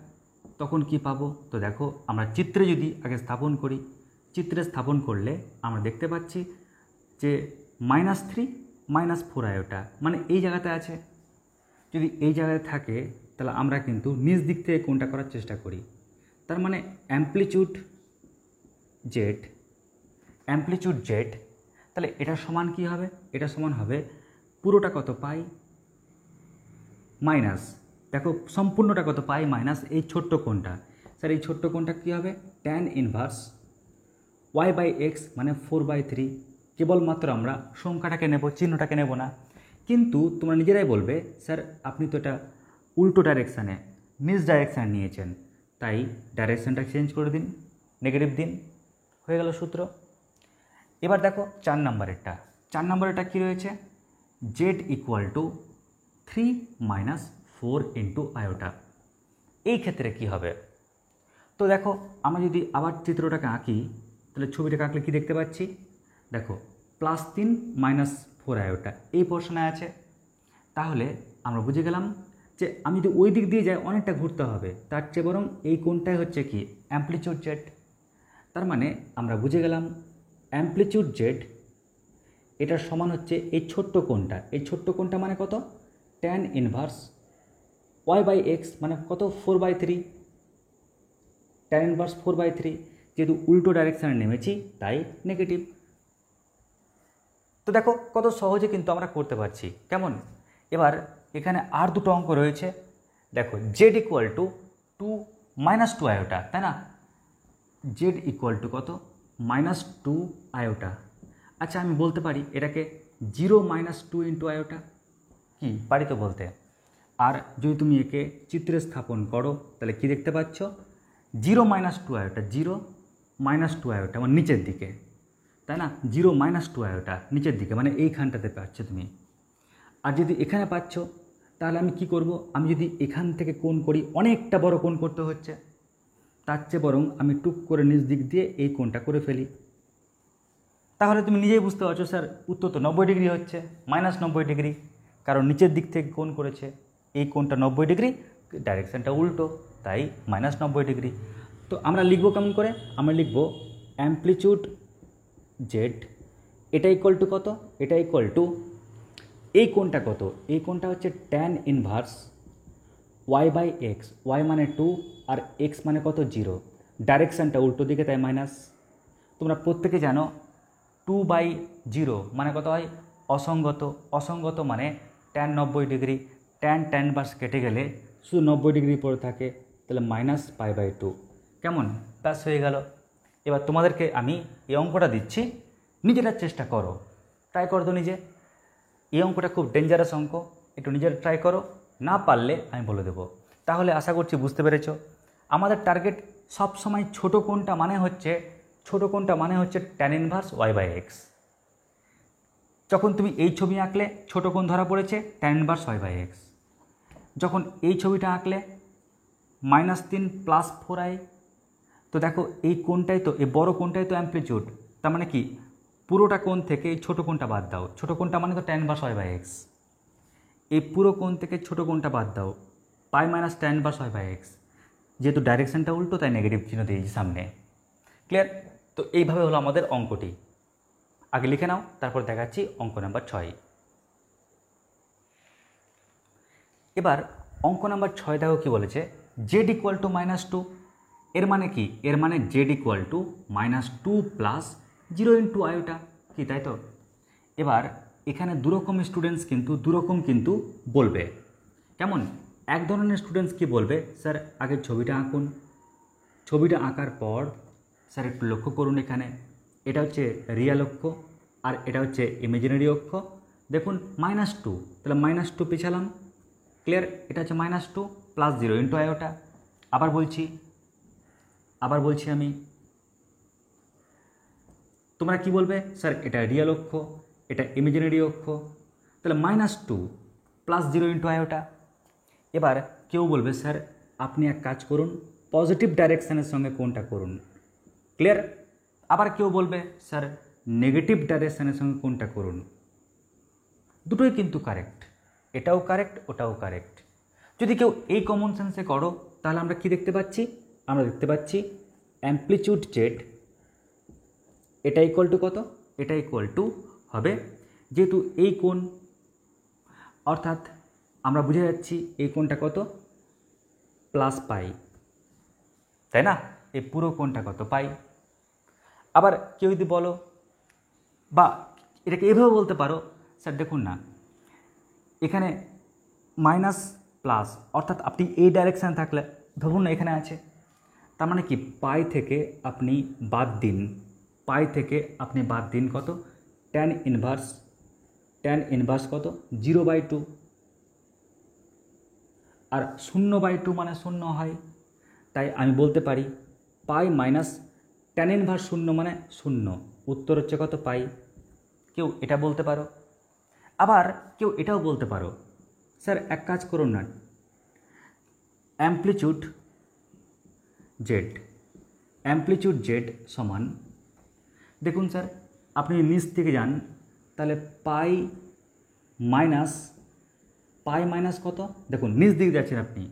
[SPEAKER 1] তখন কি পাবো? তো দেখো আমরা চিত্রে যদি আগে স্থাপন করি, চিত্রে স্থাপন করলে আমরা দেখতে পাচ্ছি যে -3 - 4 আয়োটা মানে এই জায়গাতে আছে। যদি এই জায়গায় থাকে তাহলে আমরা কিন্তু নিচ দিক থেকে কোণটা করার চেষ্টা করি। তার মানে অ্যামপ্লিচিউড জেড তাহলে এটা সমান কি হবে? এটা সমান হবে পুরোটা কত পাই মাইনাস, দেখো সম্পূর্ণটা কত পাই মাইনাস এই ছোট্ট কোণটা। স্যার এই ছোট্ট কোণটা কী হবে? tan ইনভার্স y/x মানে 4/3। কেবলমাত্র আমরা সংখ্যাটাকে নেব, চিহ্নটাকে নেব না। কিন্তু তোমরা নিজেরাই বলবে স্যার আপনি তো এটা উল্টো ডাইরেকশানে, নিজ ডাইরেকশানে নিয়েছেন, তাই ডাইরেকশানটা চেঞ্জ করে দিন, নেগেটিভ দিন, হয়ে গেল সূত্র। এবার দেখো 4 নম্বরেরটা কী রয়েছে? Z equal two 3 - 4 × iota. এই ক্ষেত্রে কি হবে? তো দেখো আমরা যদি আবার চিত্রটাকে আঁকি, তাহলে ছবিটাকে আঁকলে কী দেখতে পাচ্ছি? দেখো +3 - 4 আয়োটা এই পোর্শনে আছে। তাহলে আমরা বুঝে গেলাম যে আমি যদি ওই দিক দিয়ে যাই অনেকটা ঘুরতে হবে, তার চেয়ে বরং এই কোণটাই হচ্ছে কি অ্যামপ্লিচিউড জেড। তার মানে আমরা বুঝে গেলাম অ্যামপ্লিচিউড জেড এটার সমান হচ্ছে এই ছোট্ট কোণটা। এই ছোট্ট কোণটা মানে কত? tan ইনভার্স y/x মানে কত 4/3, tan ইনভার্স 4/3। যেহেতু উল্টো ডাইরেকশানে নেমেছি তাই নেগেটিভ। তো দেখো কত সহজে কিন্তু আমরা করতে পারছি। কেমন? এবার এখানে আর দুটো অঙ্ক রয়েছে। দেখো জেড ইকুয়াল টু 2 - 2 আয়োটা, তাই না? জেড ইকুয়াল টু কত? -2 আয়োটা। আচ্ছা আমি বলতে পারি এটাকে 0 - 2 × আয়োটা, কি পারি তো বলতে। আর যদি তুমি একে চিত্রে স্থাপন করো তাহলে কি দেখতে পাচ্ছ? Zero minus two iota, zero minus two iota মানে নিচের দিকে, তাই না? জিরো মাইনাস টু আয়োটা নিচের দিকে মানে এইখানটাতে পাচ্ছ তুমি। আর যদি এখানে পাচ্ছ তাহলে আমি কি করব, আমি যদি এখান থেকে কোণ করি অনেকটা বড় কোণ করতে হচ্ছে, তার চেয়ে বরং আমি টুক করে নিচ দিক দিয়ে এই কোণটা করে ফেলি। তাহলে তুমি নিজেই বুঝতে পারছো স্যার উত্তর তো 90 ডিগ্রি হচ্ছে, মাইনাস 90 ডিগ্রি, কারণ নিচের দিক থেকে কোণ করেছে, এই কোণটা 90 ডিগ্রি, ডাইরেকশানটা উল্টো, তাই মাইনাস 90 ডিগ্রি। তো আমরা লিখবো কেমন করে, আমরা লিখবো অ্যামপ্লিটিউড জেড এটা ইকুয়াল টু কত, এটা ইকুয়াল টু এই কোণটা কত, এই কোণটা হচ্ছে tan inverse Y by x, Y মানে 2 আর এক্স মানে কত 0, ডাইরেকশানটা উল্টো দিকে তাই মাইনাস। তোমরা প্রত্যেকে জানো 2/0 মানে কত হয় অসঙ্গত, অসঙ্গত মানে ট্যান 90 ডিগ্রি, ট্যান ইনভার্স কেটে গেলে শুধু 90 ডিগ্রি পরে থাকে, তাহলে মাইনাস π/2, কেমন ব্যাস হয়ে গেল। এবার তোমাদেরকে আমি এই অঙ্কটা দিচ্ছি, নিজেরা চেষ্টা করো, ট্রাই করো তো নিজে। এই অঙ্কটা খুব ডেঞ্জারাস অঙ্ক, একটু নিজেরা ট্রাই করো, না পারলে আমি বলে দেবো। তাহলে আশা করছি বুঝতে পেরেছ। আমাদের টার্গেট সবসময় ছোটো কোণটা মানে হচ্ছে tan inverse Y by X. যখন তুমি এই ছবি আঁকলে ছোটো কোণ ধরা পড়েছে tan inverse Y by X, যখন এই ছবিটা আঁকলে -3 + 4i, তো দেখো এই কোণটাই তো, এই বড় কোণটাই তো অ্যামপ্লিটিউড, তার মানে কি পুরোটা কোণ থেকে এই ছোটো কোণটা বাদ দাও, ছোটো কোণটা মানে তো tan inverse Y by X, এই পুরো কোণ থেকে ছোটো কোণটা বাদ দাও, pi minus tan inverse Y by X, যেহেতু ডাইরেকশানটা উল্টো তাই নেগেটিভ চিহ্ন দিয়েছি সামনে। ক্লিয়ার? তো এইভাবে হলো আমাদের অঙ্কটি। আগে লিখে নাও, তারপর দেখাচ্ছি অঙ্ক নাম্বার 6। এবার অঙ্ক নাম্বার 6 দেখো কী বলেছে, জেড ইকুয়াল টু -2, এর মানে কি, এর মানে জেড ইকুয়াল টু -2 + 0 × আয়োটা, কি তাই তো? এবার এখানে দুরকম স্টুডেন্টস দুরকম বলবে। কেমন? এক ধরনের স্টুডেন্টস কি বলবে, স্যার আগে ছবিটা আঁকুন, ছবিটা আঁকার পর স্যার একটু লক্ষ্য করুন, এখানে এটা হচ্ছে রিয়াল অক্ষ আর এটা হচ্ছে ইমাজিনারি অক্ষ, দেখুন -2, তাহলে -2 পেছালাম, ক্লিয়ার? এটা হচ্ছে -2 + 0 × আয়োটা। আবার বলছি আমি, তোমরা কি বলবে, স্যার এটা রিয়াল অক্ষ, এটা ইমাজিনারি অক্ষ, তাহলে -2 + 0 × আয়োটা। এবার কেউ বলবে, স্যার আপনি এক কাজ করুন, পজিটিভ ডাইরেকশানের সঙ্গে কোনটা করুন, ক্লিয়ার? আবার কেউ বলবে, স্যার নেগেটিভ ডাইরেকশানের সঙ্গে কোনটা করুন। দুটোই কিন্তু কারেক্ট, এটাও কারেক্ট ওটাও কারেক্ট। যদি কেউ এই কমন সেন্সে করো তাহলে আমরা কি দেখতে পাচ্ছি, আমরা দেখতে পাচ্ছি অ্যামপ্লিটিউড জেড এটা ইকুয়াল টু কত, এটা ইকুয়াল টু হবে, যেহেতু এই কোণ, অর্থাৎ আমরা বুঝে যাচ্ছি এই কোণটা কত +π, তাই না? এই পুরো কোণটা কত পাই। আবার কেউ যদি বলো, বা এটাকে এভাবে বলতে পারো, স্যার দেখুন না এখানে মাইনাস প্লাস, অর্থাৎ আপনি এই ডাইরেকশানে থাকলে ধরুন না এখানে আছে, তার মানে কি পাই থেকে আপনি বাদ দিন কত ট্যান ইনভার্স কত 0/2, আর 0/2 মানে 0 হয়, তাই আমি বলতে পারি পাই মাইনাস ট্যান ইনভার্স 0 মানে 0, উত্তর হচ্ছে কত পাই। কেউ এটা বলতে পারো। আবার কেউ এটাও বলতে পারো, স্যার এক কাজ করুন না, অ্যামপ্লিটিউড জেড সমান, দেখুন স্যার আপনি নিচ থেকে যান, তাহলে পাই মাইনাস কত, দেখুন নিচ দিকে যাচ্ছেন আপনি,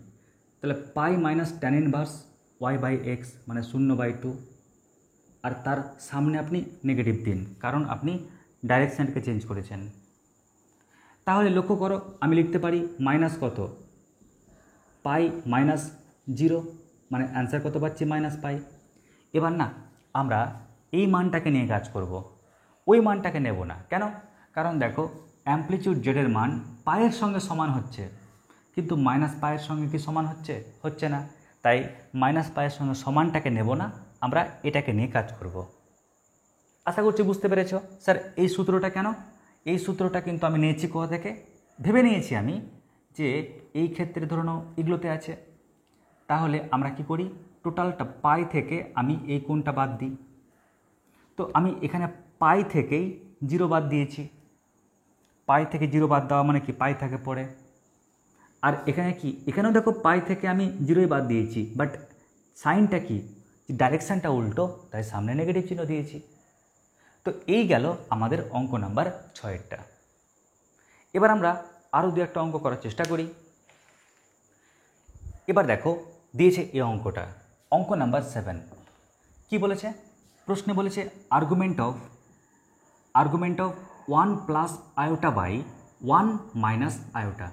[SPEAKER 1] তাহলে pi minus tan inverse Y by X মানে 0/2, আর তার সামনে আপনি নেগেটিভ দিন, কারণ আপনি ডাইরেকশানকে চেঞ্জ করেছেন। তাহলে লক্ষ্য করো আমি লিখতে পারি মাইনাস কত পাই -0, মানে অ্যান্সার কত পাচ্ছি -π। এবার না আমরা এই মানটাকে নিয়ে কাজ করব, ওই মানটাকে নেব না। কেন? কারণ দেখো অ্যামপ্লিটিউড জেডের মান পায়ের সঙ্গে সমান হচ্ছে, কিন্তু -π সঙ্গে কি সমান হচ্ছে না, তাই -π সঙ্গে সমানটাকে নেব না, আমরা এটাকে নিয়ে কাজ করব। আশা করছি বুঝতে পেরেছ। স্যার এই সূত্রটা কেন, এই সূত্রটা কিন্তু আমি নিয়েছি কোথা থেকে, ভেবে নিয়েছি আমি যে এই ক্ষেত্রে ধরুন এগুলোতে আছে, তাহলে আমরা কি করি টোটালটা পাই থেকে আমি এই কোণটা বাদ দিই। তো আমি এখানে পাই থেকেই 0 বাদ দিয়েছি। পাই থেকে 0 বাদ দেওয়া মানে কি পাই থাকে পড়ে। আর এখানে কি, এখানেও দেখো পাই থেকে আমি 0ই বাদ দিয়েছি, বাট সাইনটা কি, ডাইরেকশানটা উল্টো, তাই সামনে নেগেটিভ চিহ্ন দিয়েছি। তো এই গেল আমাদের অঙ্ক নাম্বার 6-এরটা। এবার আমরা আরও দু একটা অঙ্ক করার চেষ্টা করি। এবার দেখো দিয়েছে এই অঙ্কটা, অঙ্ক নাম্বার 7। কি বলেছে, প্রশ্নে বলেছে argument of 1 plus iota by 1 minus iota.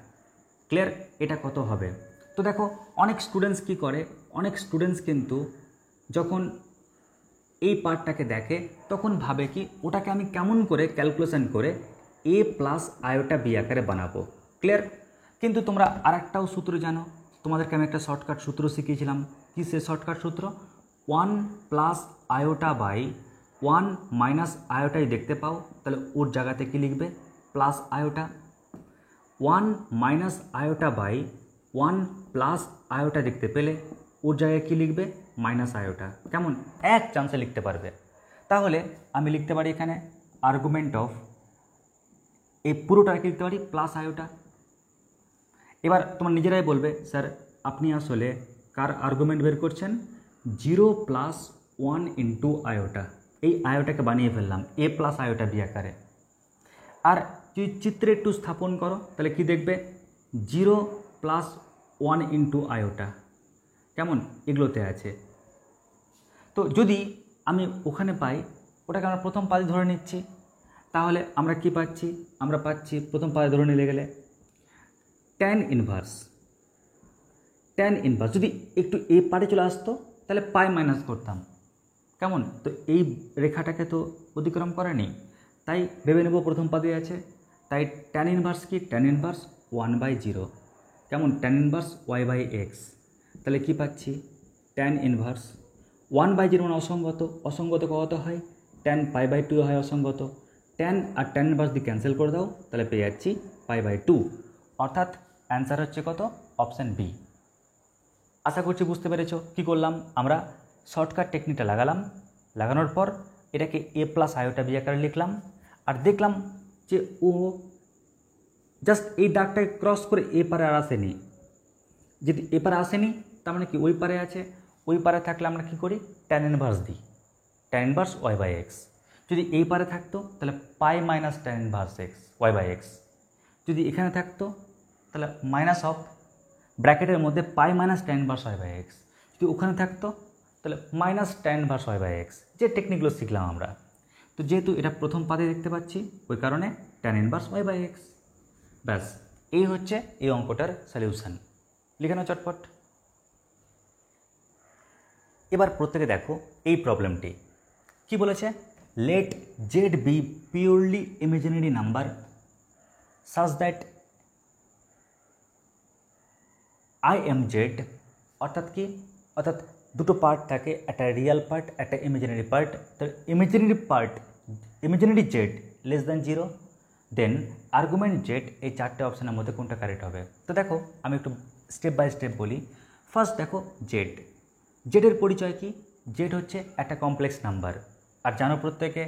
[SPEAKER 1] Clear, এটা কত হবে? তো দেখো অনেক স্টুডেন্টস কি করে, অনেক স্টুডেন্টস কিন্তু যখন এই পার্টটাকে দেখে তখন ভাবে কি ওটাকে আমি কেমন করে ক্যালকুলেশন করে এ প্লাস আয়োটা বি আকারে বানাবো। ক্লিয়ার, কিন্তু তোমরা আরেকটাও সূত্র জানো, তোমাদেরকে আমি একটা শর্টকাট সূত্র শিখিয়েছিলাম। কি সে শর্টকাট সূত্র? 1 প্লাস আয়োটা বাই 1 মাইনাস আয়োটাই দেখতে পাও, তাহলে ওর জায়গাতে কি লিখবে? Plus iota. 1 minus iota by 1 plus iota দেখতে পেলে ওর জায়গায় কী লিখবে? Minus iota. কেমন? এক চান্সে লিখতে পারবে। তাহলে আমি লিখতে পারি এখানে আর্গুমেন্ট অফ, এই পুরোটাকে লিখতে পারি প্লাস আয়োটা। এবার তোমার নিজেরাই বলবে স্যার আপনি আসলে কার আর্গুমেন্ট বের করছেন? 0 প্লাস 1 ইন্টু আয়োটা। এই আয়োটাকে বানিয়ে ফেললাম এ প্লাস আয়োটা বি আকারে। আর যদি চিত্রে একটু স্থাপন করো তাহলে কি দেখবে? 0 প্লাস 1 ইন্টু আয়োটা। কেমন? এগুলোতে আছে। তো যদি আমি ওখানে পাই, ওটাকে আমরা প্রথম পাদে ধরে নিচ্ছি, তাহলে আমরা কি পাচ্ছি? আমরা পাচ্ছি প্রথম পাদে ধরে নিলে গেলে ট্যান ইনভার্স। যদি একটু এ পারে চলে আসতো তাহলে পাই মাইনাস করতাম। কেমন? তো এই রেখাটাকে তো অতিক্রম করেনি, তাই ভেবে নেব প্রথম পাদে আছে। তাই ট্যান ইনভার্স কি? Tan inverse 1/0। কেমন? Tan inverse Y by X. তাহলে কী পাচ্ছি? ট্যান ইনভার্স 1/0 মানে অসঙ্গত। অসঙ্গত কত হয়? ট্যান π/2 হয় অসঙ্গত। ট্যান আর ট্যান ইনভার্স দিয়ে ক্যান্সেল করে দাও, তাহলে পেয়ে যাচ্ছি π/2। অর্থাৎ অ্যান্সার হচ্ছে কত? Option B. আশা করছি বুঝতে পেরেছ কী করলাম আমরা। শর্টকাট টেকনিকটা লাগানোর পর এটাকে এ প্লাস আয়োটা বি আকারে লিখলাম, আর দেখলাম যে ও জাস্ট এই দাগটাকে ক্রস করে এ পারে আর আসেনি। যদি এ পারে আসেনি তার মানে কি ওই পারে আছে। ওই পারে থাকলে আমরা কী করি? ট্যান ইনভার্স দিই, tan inverse Y by x. যদি এই পারে থাকতো তাহলে pi minus tan inverse x y by x. যদি এখানে থাকতো তাহলে মাইনাস অফ ব্র্যাকেটের মধ্যে pi minus tan inverse Y by x. যদি ওখানে থাকতো তাহলে minus tan inverse Y by x. যে টেকনিকগুলো শিখলাম আমরা, তো যেহেতু এটা প্রথম পাদে দেখতে পাচ্ছি ওই কারণে tan inverse Y by X. ব্যাস, এই হচ্ছে এই অঙ্কটার সলিউশন। লিখে নাও চটপট। এবার প্রত্যেকে দেখো এই প্রবলেমটি কি বলেছে। Let Z be purely imaginary number such that I M Z. অর্থাৎ কি? অর্থাৎ দুটো পার্ট থাকে, একটা রিয়াল পার্ট একটা ইমেজিনারি পার্ট। তো imaginary Z less than 0, then argument Z. এই চারটে অপশানের মধ্যে কোনটা কারেক্ট হবে? তো দেখো আমি একটু স্টেপ বাই স্টেপ বলি। ফার্স্ট দেখো জেডের পরিচয় কি? জেড হচ্ছে একটা কমপ্লেক্স নাম্বার। আর জানো প্রত্যেকে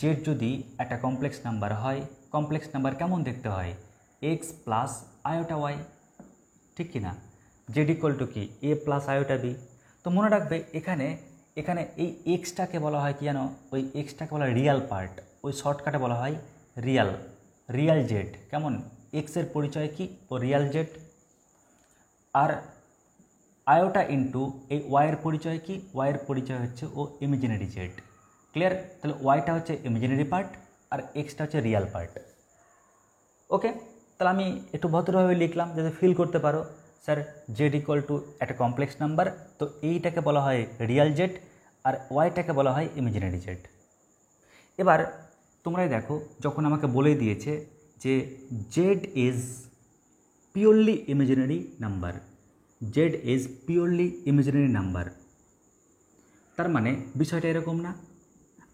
[SPEAKER 1] জেড যদি একটা কমপ্লেক্স নাম্বার হয়, কমপ্লেক্স নাম্বার কেমন দেখতে হয়? এক্স প্লাস আয়োটা ওয়াই, ঠিক কি না? জেড ইকুয়াল টু কি? এ প্লাস আয়োটা বি। তো মনে রাখবে এখানে এই এক্সটাকে বলা হয় কি জানো? ওই এক্সটাকে বলা হয় রিয়াল পার্ট, ওই শর্টকাটে বলা হয় রিয়াল জেড। কেমন? এক্সের পরিচয় কি? ও রিয়াল জেড। আর আয়োটা ইন্টু এই ওয়াইয়ের পরিচয় কি? ওয়াইয়ের পরিচয় হচ্ছে ও ইমেজিনারি জেড। ক্লিয়ার? তাহলে ওয়াইটা হচ্ছে ইমেজিনারি পার্ট আর এক্সটা হচ্ছে রিয়াল পার্ট। ওকে, তাহলে আমি একটু ভদ্রভাবে লিখলাম যাতে ফিল করতে পারো স্যার জেড ইকুয়াল টু একটা কমপ্লেক্স নাম্বার, তো এইটাকে বলা হয় রিয়াল জেড আর ওয়াইটাকে বলা হয় ইমেজিনারি জেড। এবার তোমরাই দেখো যখন আমাকে বলে দিয়েছে যে z is purely imaginary number, z is purely imaginary number, তার মানে বিষয়টা এরকম না?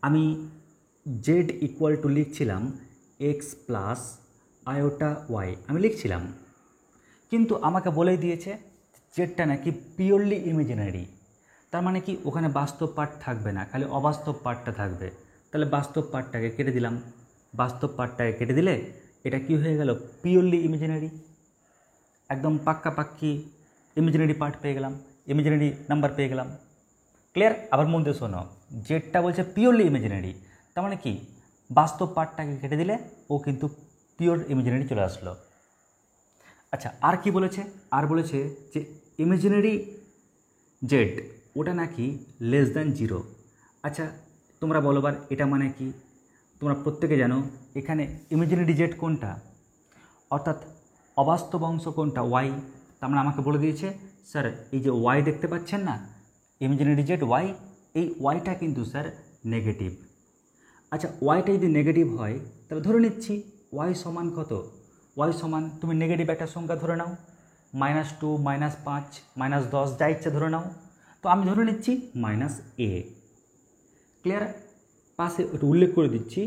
[SPEAKER 1] আমি জেড ইকুয়াল টু লিখছিলাম এক্স প্লাস আয়োটা ওয়াই, আমি লিখছিলাম, কিন্তু আমাকে বলেই দিয়েছে জেডটা নাকি পিওরলি ইমেজিনারি। তার মানে কি ওখানে বাস্তব পার্ট থাকবে না, খালি অবাস্তব পার্টটা থাকবে। তাহলে বাস্তব পার্টটাকে কেটে দিলাম, বাস্তব পার্টটাকে কেটে দিলে এটা কি হয়ে গেল, পিওরলি ইমাজিনারি, একদম পাক্কি ইমাজিনারি পার্ট পেয়ে গেলাম, ইমাজিনারি নাম্বার পেয়ে গেলাম। ক্লিয়ার? আবার মন দিয়ে শোনো, জেডটা বলছে পিওরলি ইমাজিনারি, তার মানে কি বাস্তব পার্টটাকে কেটে দিলে ও কিন্তু পিওর ইমাজিনারি চলে আসলো। আচ্ছা, আর কি বলেছে? আর বলেছে যে ইমাজিনারি জেড ওটা নাকি লেস দ্যান 0। আচ্ছা তোমরা বলো বার এটা মানে কি? তোমরা প্রত্যেকে জানো এখানে ইমাজিনারি জেড কোনটা, অর্থাৎ অবাস্তব অংশ কোনটা, ওয়াই। তার মানে আমাকে বলে দিয়েছে স্যার এই যে ওয়াই দেখতে পাচ্ছেন না, ইমাজিনারি জেড ওয়াই, এই ওয়াইটা কিন্তু স্যার নেগেটিভ। আচ্ছা ওয়াইটা যদি নেগেটিভ হয় তাহলে ধরে নিচ্ছি ওয়াই সমান কত, ওয়াই সমান তুমি নেগেটিভ একটা সংখ্যা ধরে নাও, -2, -5, -10 যা ইচ্ছে ধরে নাও। তো আমি ধরে নিচ্ছি -a। ক্লিয়ার? পাশে একটু উল্লেখ করে দিচ্ছি,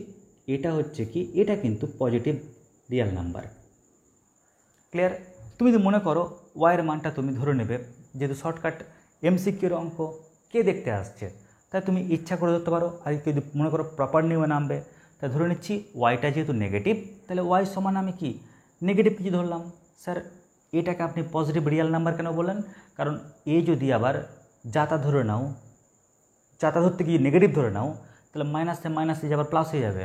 [SPEAKER 1] এটা হচ্ছে কি, এটা কিন্তু পজিটিভ রিয়াল নাম্বার। ক্লিয়ার? তুমি যদি মনে করো ওয়াইয়ের মানটা তুমি ধরে নেবে, যেহেতু শর্টকাট এমসিকিউর অঙ্ক কে দেখতে আসছে, তাই তুমি ইচ্ছা করে ধরতে পারো। আর যদি মনে করো প্রপার নিয়মে নামবে, তাই ধরে নিচ্ছি ওয়াইটা যেহেতু নেগেটিভ, তাহলে ওয়াই সমান আমি কি নেগেটিভ কিছু ধরলাম। স্যার এটাকে আপনি পজিটিভ রিয়াল নাম্বার কেন বললেন? কারণ এ যদি আবার যাতা ধরে নাও, যাতা ধরতে গিয়ে নেগেটিভ ধরে নাও, তাহলে মাইনাসে মাইনাসে আবার প্লাস হয়ে যাবে,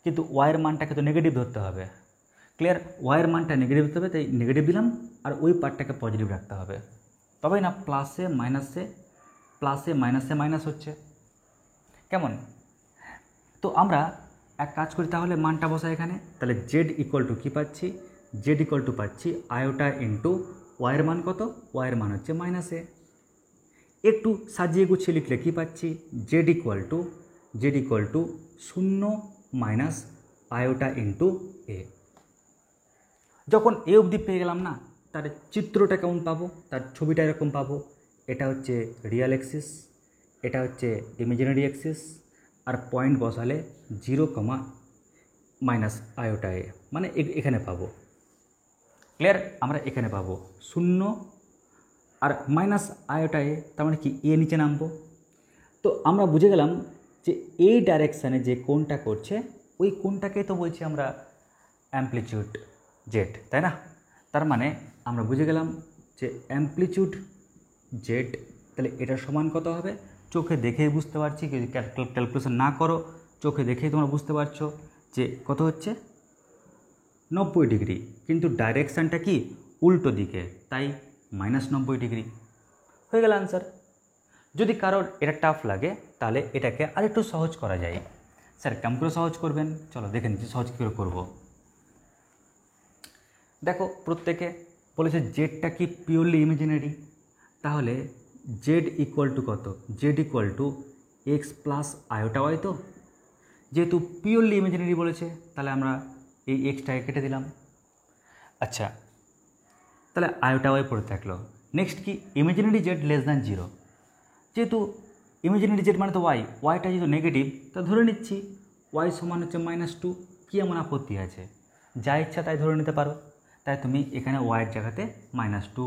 [SPEAKER 1] কিন্তু ওয়াইয়ের মানটাকে তো নেগেটিভ ধরতে হবে। ক্লিয়ার? ওয়াইয়ের মানটা নেগেটিভ ধরতে হবে, তাই নেগেটিভ দিলাম, আর ওই পার্টটাকে পজিটিভ রাখতে হবে, তবেই না প্লাসে মাইনাসে মাইনাস হচ্ছে। কেমন? তো আমরা এক কাজ করি তাহলে, মানটা বসাই এখানে। তাহলে জেড ইকুয়াল টু কী পাচ্ছি, জেড ইকুয়াল টু পাচ্ছি আয়োটা ইন্টু ওয়াইয়ের মান কত, ওয়াইয়ের মান হচ্ছে -a। একটু সাজিয়ে গুছিয়ে লিখলে কী পাচ্ছি, z equal to 0 minus iota into a. যখন এ অবধি পেয়ে গেলাম না, তার চিত্রটা কেমন পাবো, তার ছবিটা এরকম পাবো। এটা হচ্ছে রিয়াল অ্যাক্সিস, এটা হচ্ছে ইমাজিনারি অ্যাক্সিস, আর পয়েন্ট বসালে 0, মাইনাস আয়োটা এ, মানে এখানে পাবো। ক্লিয়ার? আমরা এখানে পাবো 0 আর মাইনাস আয়োটা এ, তার মানে কি এ নিচে নামবো। তো আমরা বুঝে গেলাম যে এই ডাইরেকশানে যে কোণটা করছে, ওই কোণটাকেই তো বলছি আমরা অ্যামপ্লিটিউড জেড, তাই না? তার মানে আমরা বুঝে গেলাম যে অ্যামপ্লিটিউড জেড, তাহলে এটার সমান কত হবে, চোখে দেখেই বুঝতে পারছি, যদি ক্যালকুলেশন না করো চোখে দেখেই তোমরা বুঝতে পারছো যে কত হচ্ছে 90 ডিগ্রি, কিন্তু ডাইরেকশানটা কি উল্টো দিকে, তাই -90 ডিগ্রি হয়ে গেল আনসার। যদি কারোর এটা টাফ লাগে তাহলে এটাকে আরেকটু সহজ করা যায়। স্যার কেমন করে সহজ করবেন, চলো দেখে নিচ্ছি সহজ কী করে করবো। দেখো প্রত্যেকে বলেছে জেডটা কি পিওরলি ইমাজিনারি, তাহলে জেড ইকুয়াল টু কত, Z equal to X plus iota Y. তো যেহেতু পিওরলি ইমাজিনারি বলেছে, তাহলে আমরা এই এক্সটাকে কেটে দিলাম। আচ্ছা তাহলে আয়োটা ওয়াই পড়ে থাকলো। নেক্সট কি, ইমাজিনারি জেড লেস দ্যান 0, যেহেতু ইমাজিনারি জেড মানে তো ওয়াই, ওয়াইটা যেহেতু নেগেটিভ, তা ধরে নিচ্ছি ওয়াই সমান হচ্ছে -2। কী এমন আপত্তি আছে, যা ইচ্ছা তাই ধরে নিতে পারো। তাই তুমি এখানে ওয়াইয়ের জায়গাতে -2,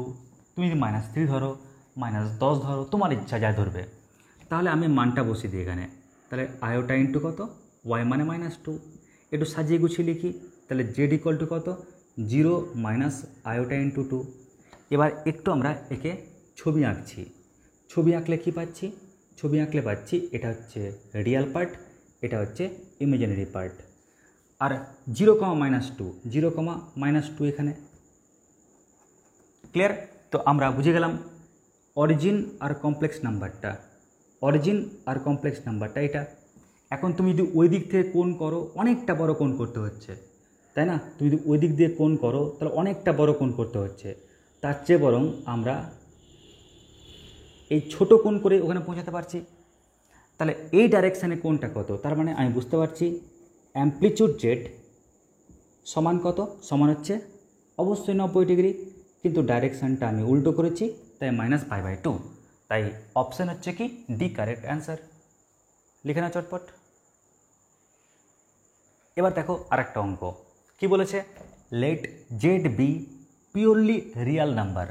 [SPEAKER 1] তুমি যদি -3 ধরো, -10 ধরো, তোমার ইচ্ছা যা ধরবে। তাহলে আমি মানটা বসিয়ে দিই এখানে, তাহলে আয়োটা ইন্টু কত, ওয়াই মানে -2। একটু সাজিয়ে গুছিয়ে লিখি, তাহলে জেড ইকুয়াল টু কত, 0 মাইনাস আয়োটা ইন্টু 2। এবার একটু আমরা একে ছবি আঁকছি, ছবি আঁকলে কী পাচ্ছি, ছবি আঁকলে পাচ্ছি এটা হচ্ছে রিয়াল পার্ট, এটা হচ্ছে ইমাজিনারি পার্ট, আর 0, -2, 0, -2 এখানে। ক্লিয়ার? তো আমরা বুঝে গেলাম অরিজিন আর কমপ্লেক্স নাম্বারটা, অরিজিন আর কমপ্লেক্স নাম্বারটা এটা। এখন তুমি যদি ওই দিক থেকে কোণ করো, অনেকটা বড় কোণ করতে হচ্ছে, তাই না? তুমি যদি ওই দিক দিয়ে কোণ করো তাহলে অনেকটা বড় কোণ করতে হচ্ছে, তার চেয়ে বরং আমরা এই ছোট কোণ করে ওখানে পৌঁছাতে পারছি। তাহলে এই ডাইরেকশানে কোণটা কত, তার মানে আমি বুঝতে পারছি অ্যামপ্লিটিউড জেড সমান কত, সমান হচ্ছে অবশ্যই 90 ডিগ্রি, কিন্তু ডাইরেকশানটা আমি উল্টো করেছি, তাই -π/2। তাই অপশান হচ্ছে কি ডি কারেক্ট অ্যান্সার। লিখে না চটপট। এবার দেখো আরেকটা অঙ্ক কি বলেছে, let Z be purely real number.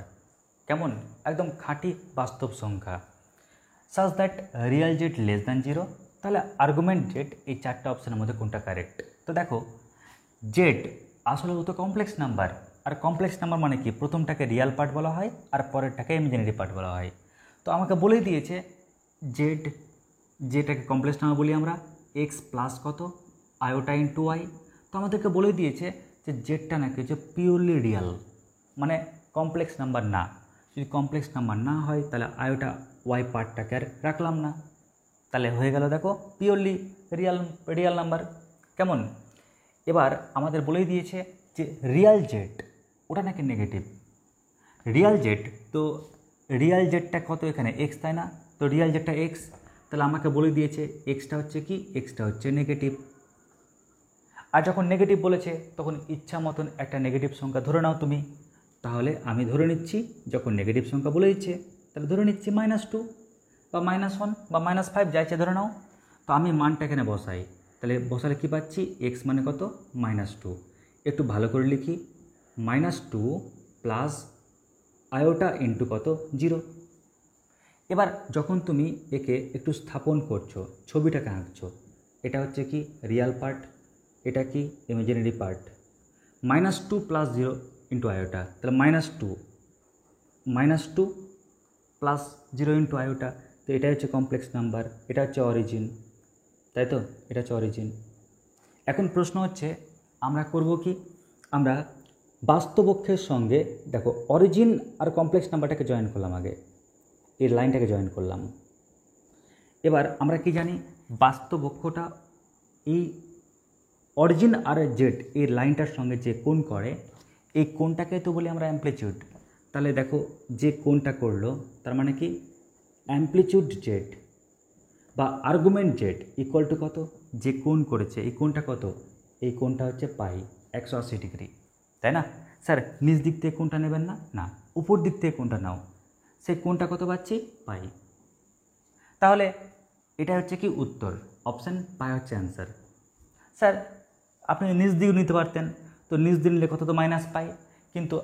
[SPEAKER 1] কেমন? একদম খাঁটি বাস্তব সংখ্যা। Such that real Z less than zero. তাহলে আর্গুমেন্ট জেড এই চারটা অপশানের মধ্যে কোনটা কারেক্ট? তো দেখো জেড আসলে তো কমপ্লেক্স নাম্বার, আর কমপ্লেক্স নাম্বার মানে কি প্রথমটাকে রিয়াল পার্ট বলা হয় আর পরেরটাকে ইমাজিনারি পার্ট বলা হয়। তো আমাকে বলেই দিয়েছে জেড, যেটাকে কমপ্লেক্স নাম্বার বলি আমরা, এক্স প্লাস কত আয়োটা ইন্টু ওয়াই। তো আমাদেরকে বলে দিয়েছে যে জেডটা নাকি হচ্ছে পিওরলি রিয়াল, মানে কমপ্লেক্স নাম্বার না। যদি কমপ্লেক্স নাম্বার না হয় তাহলে আয়োটা ওয়াই পার্টটাকে আর রাখলাম না, তাহলে হয়ে গেল দেখো পিওরলি রিয়াল নাম্বার। কেমন? এবার আমাদের বলেই দিয়েছে যে রিয়াল জেড ওটা নাকি নেগেটিভ। রিয়াল জেড, তো রিয়াল জেডটা কত এখানে এক্স, তাই না? তো রিয়াল জেডটা এক্স, তাহলে আমাকে বলে দিয়েছে এক্সটা হচ্ছে কি, এক্সটা হচ্ছে নেগেটিভ। আর যখন নেগেটিভ বলেছে তখন ইচ্ছা মতন একটা নেগেটিভ সংখ্যা ধরে নাও তুমি। তাহলে আমি ধরে নিচ্ছি যখন নেগেটিভ সংখ্যা বলে দিচ্ছে তাহলে ধরে নিচ্ছি -2 বা -1 বা -5 যা ইচ্ছে ধরে নাও। তো আমি মানটা এখানে বসাই, তাহলে বসালে কী পাচ্ছি, এক্স মানে কত -2। একটু ভালো করে লিখি, -2 প্লাস আয়োটা ইন্টু কত 0। এবার যখন তুমি একে একটু স্থাপন করছো, ছবিটাকে আঁকছো, এটা হচ্ছে কি রিয়াল পার্ট, এটা কি imaginary part. -2 plus 0 into iota, তাহলে -2 প্লাস 0 ইন্টু আয়োটা। তো এটা হচ্ছে কমপ্লেক্স নাম্বার, এটা হচ্ছে অরিজিন, তাই তো? এটা হচ্ছে অরিজিন। এখন প্রশ্ন হচ্ছে আমরা করব কি, আমরা বাস্তব অক্ষের সঙ্গে দেখো অরিজিন আর কমপ্লেক্স নাম্বারটাকে জয়েন করলাম, আগে এর লাইনটাকে জয়েন করলাম। এবার আমরা কি জানি, বাস্তব অক্ষটা এই অরিজিন আর জেড এই লাইনটার সঙ্গে যে কোণ করে এই কোণটাকে তো বলি আমরা অ্যামপ্লিচিউড। তাহলে দেখো যে কোণটা করলো তার মানে কি অ্যামপ্লিচিউড জেড বা আর্গুমেন্ট জেড ইকুয়াল টু কত, যে কোণ করেছে এই কোণটা কত, এই কোণটা হচ্ছে পাই 180 ডিগ্রি, তাই না? স্যার নিচ দিক থেকে কোণটা নেবেন না, না উপর দিক থেকে কোণটা নাও, সেই কোণটা কত পাচ্ছি পাই। তাহলে এটা হচ্ছে কি উত্তর, অপশান পাই হচ্ছে অ্যান্সার। স্যার আপনি নিচ দিকেও নিতে পারতেন, তো নিচ দিয়ে নিলে কত তো -পাই, কিন্তু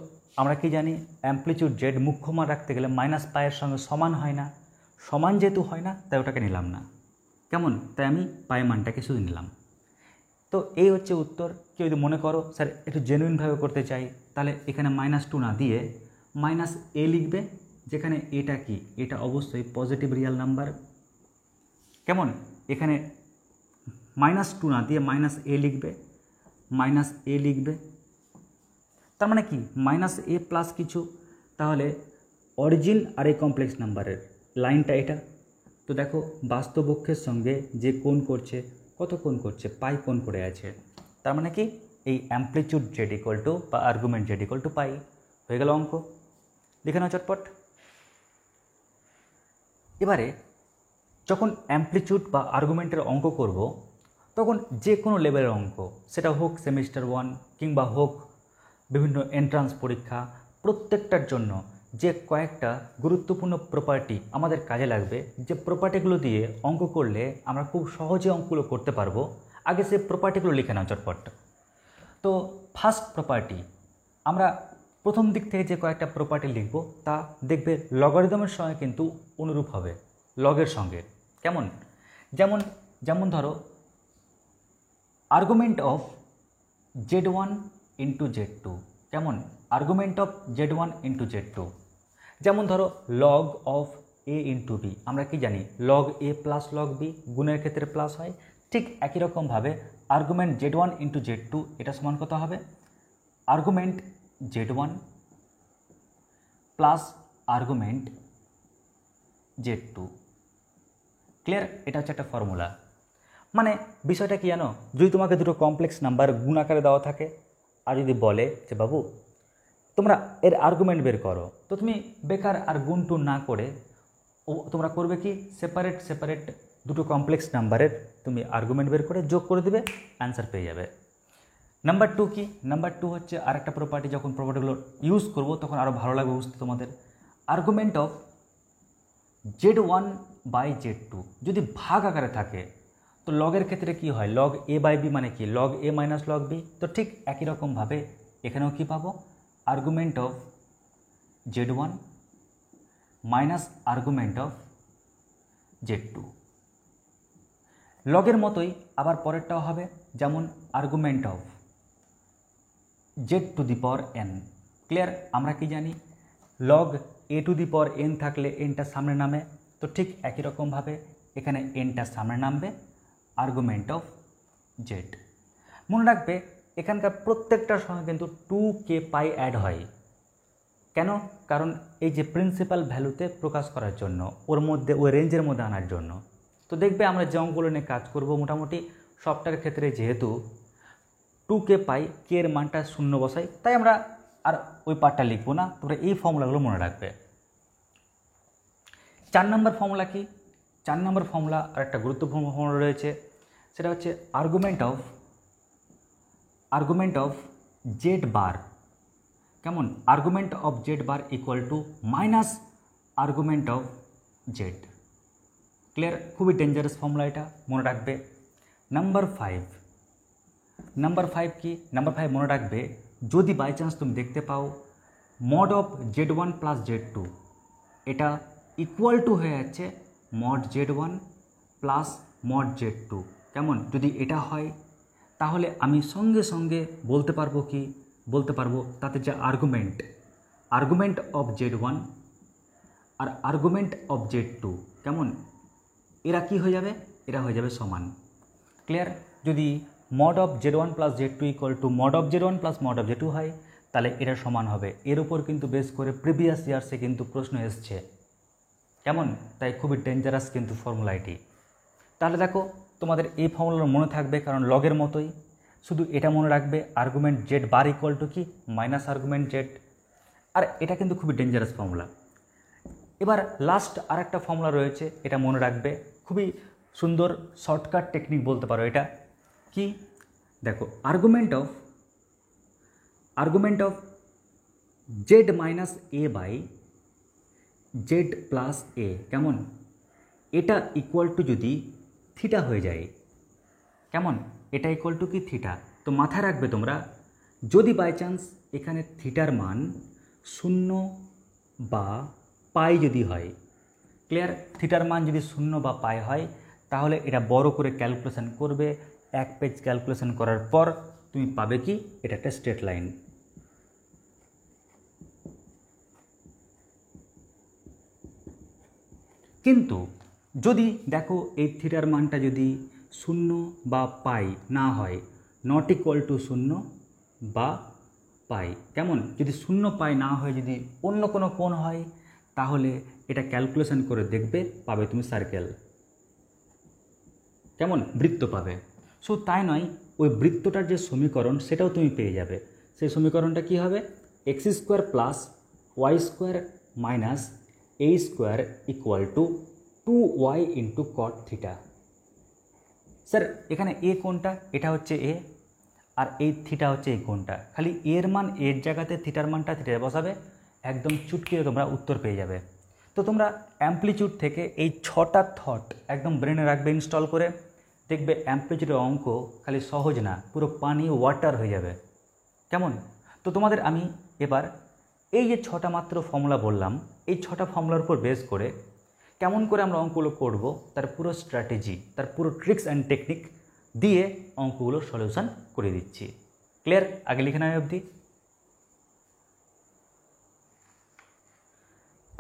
[SPEAKER 1] আমরা কি জানি অ্যামপ্লিচিউড জেড মুখ্য মান রাখতে গেলে -পাইয়ের সঙ্গে সমান হয় না, সমান যেহেতু হয় না তাই ওটাকে নিলাম না। কেমন? তাই আমি পাই মানটাকে শুধু নিলাম। তো এই হচ্ছে উত্তর। কেউ যদি মনে করো স্যার একটু জেনুইনভাবে করতে চাই তাহলে এখানে -2 না দিয়ে -a লিখবে, যেখানে এটা কি, এটা অবশ্যই পজিটিভ রিয়াল নাম্বার। কেমন? এখানে -2 না দিয়ে -a লিখবে, -a লিখবে, তার মানে কি -a প্লাস কিছু, তাহলে অরিজিন আর এই কমপ্লেক্স নাম্বারের লাইনটা এটা। তো দেখো বাস্তব অক্ষের সঙ্গে যে কোণ করছে, কত কোণ করছে, পাই কোণ করে আছে, তার মানে কি এই অ্যামপ্লিচিউড জেড ইকুয়াল টু বা আর্গুমেন্ট জেড ইকুয়াল টু পাই। হয়ে গেল অঙ্ক, লিখে নাও চটপট। এবারে যখন অ্যামপ্লিচিউড বা আর্গুমেন্টের অঙ্ক করব তখন যে কোনো লেভেলের অঙ্ক, সেটা হোক সেমিস্টার 1 কিংবা হোক বিভিন্ন এন্ট্রান্স পরীক্ষা, প্রত্যেকটার জন্য যে কয়েকটা গুরুত্বপূর্ণ প্রপার্টি আমাদের কাজে লাগবে, যে প্রপার্টিগুলো দিয়ে অঙ্ক করলে আমরা খুব সহজে অঙ্কগুলো করতে পারবো, আগে সে প্রপার্টিগুলো লিখে নাও চটপট। তো ফার্স্ট প্রপার্টি, আমরা প্রথম দিক থেকে যে কয়েকটা প্রপার্টি লিখব তা দেখবে লগারিদমের সঙ্গে কিন্তু অনুরূপ হবে, লগের সঙ্গে। কেমন? যেমন ধরো argument of z1 into z2, কেমন? Argument of z1 into z2। যেমন ধরো log of a into B, আমরা কি জানি log a plus log B গুণের ক্ষেত্রে প্লাস হয়, ঠিক একই রকমভাবে আর্গুমেন্ট z1 ইন্টু z2 এটা সমান কত হবে, argument z1 plus argument z2। Clear? এটা হচ্ছে একটা ফর্মুলা। মানে বিষয়টা কি জানো, যদি তোমাকে দুটো কমপ্লেক্স নাম্বার গুণ আকারে দেওয়া থাকে আর যদি বলে যে বাবু তোমরা এর আর্গুমেন্ট বের করো, তো তুমি বেকার আর গুণ টুন না করে তোমরা করবে কি, সেপারেট দুটো কমপ্লেক্স নাম্বারের তুমি আর্গুমেন্ট বের করে যোগ করে দেবে, অ্যান্সার পেয়ে যাবে। নাম্বার 2 কি, নাম্বার 2 হচ্ছে আরেকটা প্রপার্টি, যখন প্রপার্টিগুলো ইউজ করবো তখন আরও ভালো লাগবে বুঝতে তোমাদের। Argument of z1 by z2 যদি ভাগ আকারে থাকে তো লগের ক্ষেত্রে কি হয়, লগ a বাই বি মানে কি log a minus log B. তো ঠিক একই রকমভাবে এখানেও কি পাবো, argument of z1 minus argument of Z2। লগের মতোই আবার পরেরটাও হবে, যেমন আর্গুমেন্ট অফ Z⁴n। ক্লিয়ার? আমরা কি জানি লগ A⁴n থাকলে এনটা সামনে নামে, তো ঠিক একই রকমভাবে এখানে এনটা সামনে নামবে আর্গুমেন্ট অফ Z। মনে রাখবে এখানকার প্রত্যেকটার সঙ্গে কিন্তু 2k π অ্যাড হয়। কেন? কারণ এই যে প্রিন্সিপাল ভ্যালুতে প্রকাশ করার জন্য, ওর মধ্যে ওই রেঞ্জের মধ্যে আনার জন্য। তো দেখবে আমরা যে অঙ্কগুলো নিয়ে কাজ করব মোটামুটি সবটার ক্ষেত্রে যেহেতু 2k π কে এর মানটা 0 বসাই, তাই আমরা আর ওই পার্টটা লিখবো না, তোমরা এই ফর্মুলাগুলো মনে রাখবে। 4 নম্বর ফর্মুলা কি? 4 নম্বর ফর্মুলা আর একটা গুরুত্বপূর্ণ ফর্মুলা রয়েছে, সেটা হচ্ছে আর্গুমেন্ট অফ Z⁻। কেমন? Argument of Z⁻ equal to minus argument of Z। Clear? খুবই ডেঞ্জারাস ফর্মুলা, এটা মনে রাখবে। নাম্বার 5 কি? নাম্বার 5 মনে রাখবে, যদি বাই চান্স তুমি দেখতে পাও mod of Z1 plus Z2, এটা ইকুয়াল টু হয়ে যাচ্ছে mod Z1 plus mod Z2। কেমন? যদি এটা হয় তাহলে আমি সঙ্গে সঙ্গে বলতে পারবো তাতে যে আর্গুমেন্ট অফ Z1 আর আর্গুমেন্ট অফ Z2, কেমন, এরা কি হয়ে যাবে? এরা হয়ে যাবে সমান। ক্লিয়ার? যদি mod of Z1 plus Z2 equal to mod of Z1 plus mod of Z2 হয়, তাহলে এটা সমান হবে। এর উপর কিন্তু বেস করে প্রিভিয়াস ইয়ার্সে কিন্তু প্রশ্ন এসছে, কেমন? তাই খুবই ডেঞ্জারাস কিন্তু ফর্মুলা এটি। তাহলে দেখো তোমাদের এই ফর্মুলা মনে থাকবে, কারণ লগের মতোই, শুধু এটা মনে রাখবে আর্গুমেন্ট Z⁻ ইকুয়াল টু কি মাইনাস আর্গুমেন্ট Z। আর এটা কিন্তু খুবই ডেঞ্জারাস ফর্মুলা। এবার লাস্ট আর একটা ফর্মুলা রয়েছে, এটা মনে রাখবে, খুবই সুন্দর শর্টকাট টেকনিক বলতে পারো। এটা কি? দেখো argument of Z minus A by Z plus A, কেমন, এটা ইকুয়াল টু যদি থিটা হয়ে যায়, কেমন, এটা ইকুয়াল টু কি থিটা। তো মাথায় রাখবে তোমরা, যদি বাই চান্স এখানে থিটার মান 0 বা পাই যদি হয়, ক্লিয়ার, থিটার মান যদি 0 বা পাই হয়, তাহলে এটা বড় করে ক্যালকুলেশন করবে। এক পেজ ক্যালকুলেশন করার পর তুমি পাবে কি এটা একটা স্ট্রেট লাইন। কিন্তু যদি দেখো এই থিটার মানটা যদি 0 বা পাই না হয়, নট ইকুয়াল টু 0 বা পাই, কেমন, যদি 0 পাই না হয়, যদি অন্য কোনো কোণ হয়, তাহলে এটা ক্যালকুলেশন করে দেখবে, পাবে তুমি সার্কেল, কেমন, বৃত্ত পাবে। সো তাই নয়, ওই বৃত্তটার যে সমীকরণ সেটাও তুমি পেয়ে যাবে। সেই সমীকরণটা কি হবে? x² plus y² minus a² equal to 2y into cot theta. Sir এখানে এ কোনটা? এটা হচ্ছে এ, আর এই থিটা হচ্ছে এই কোনটা। খালি এর মান এর জায়গাতে, থিটার মানটা থিটায় বসাবে, একদম চুটকিয়ে তোমরা উত্তর পেয়ে যাবে। তো তোমরা অ্যাম্পলিটিউড থেকে এই 6টা থট একদম ব্রেনে রাখবে ইনস্টল করে, দেখবে অ্যাম্পলিটিউডের অঙ্ক খালি সহজ না, পুরো পানি ওয়াটার হয়ে যাবে, কেমন। তো তোমাদের আমি এবার এই যে 6টা মাত্র ফর্মুলা বললাম, এই 6টা ফর্মুলার উপর বেস করে কেমন করে আমরা অঙ্কগুলো করব, তার পুরো স্ট্র্যাটেজি, তার পুরো ট্রিক্স অ্যান্ড টেকনিক দিয়ে অঙ্কগুলোর সলিউশন করে দিচ্ছি। ক্লিয়ার? আগে লিখে নেওয়া অবধি।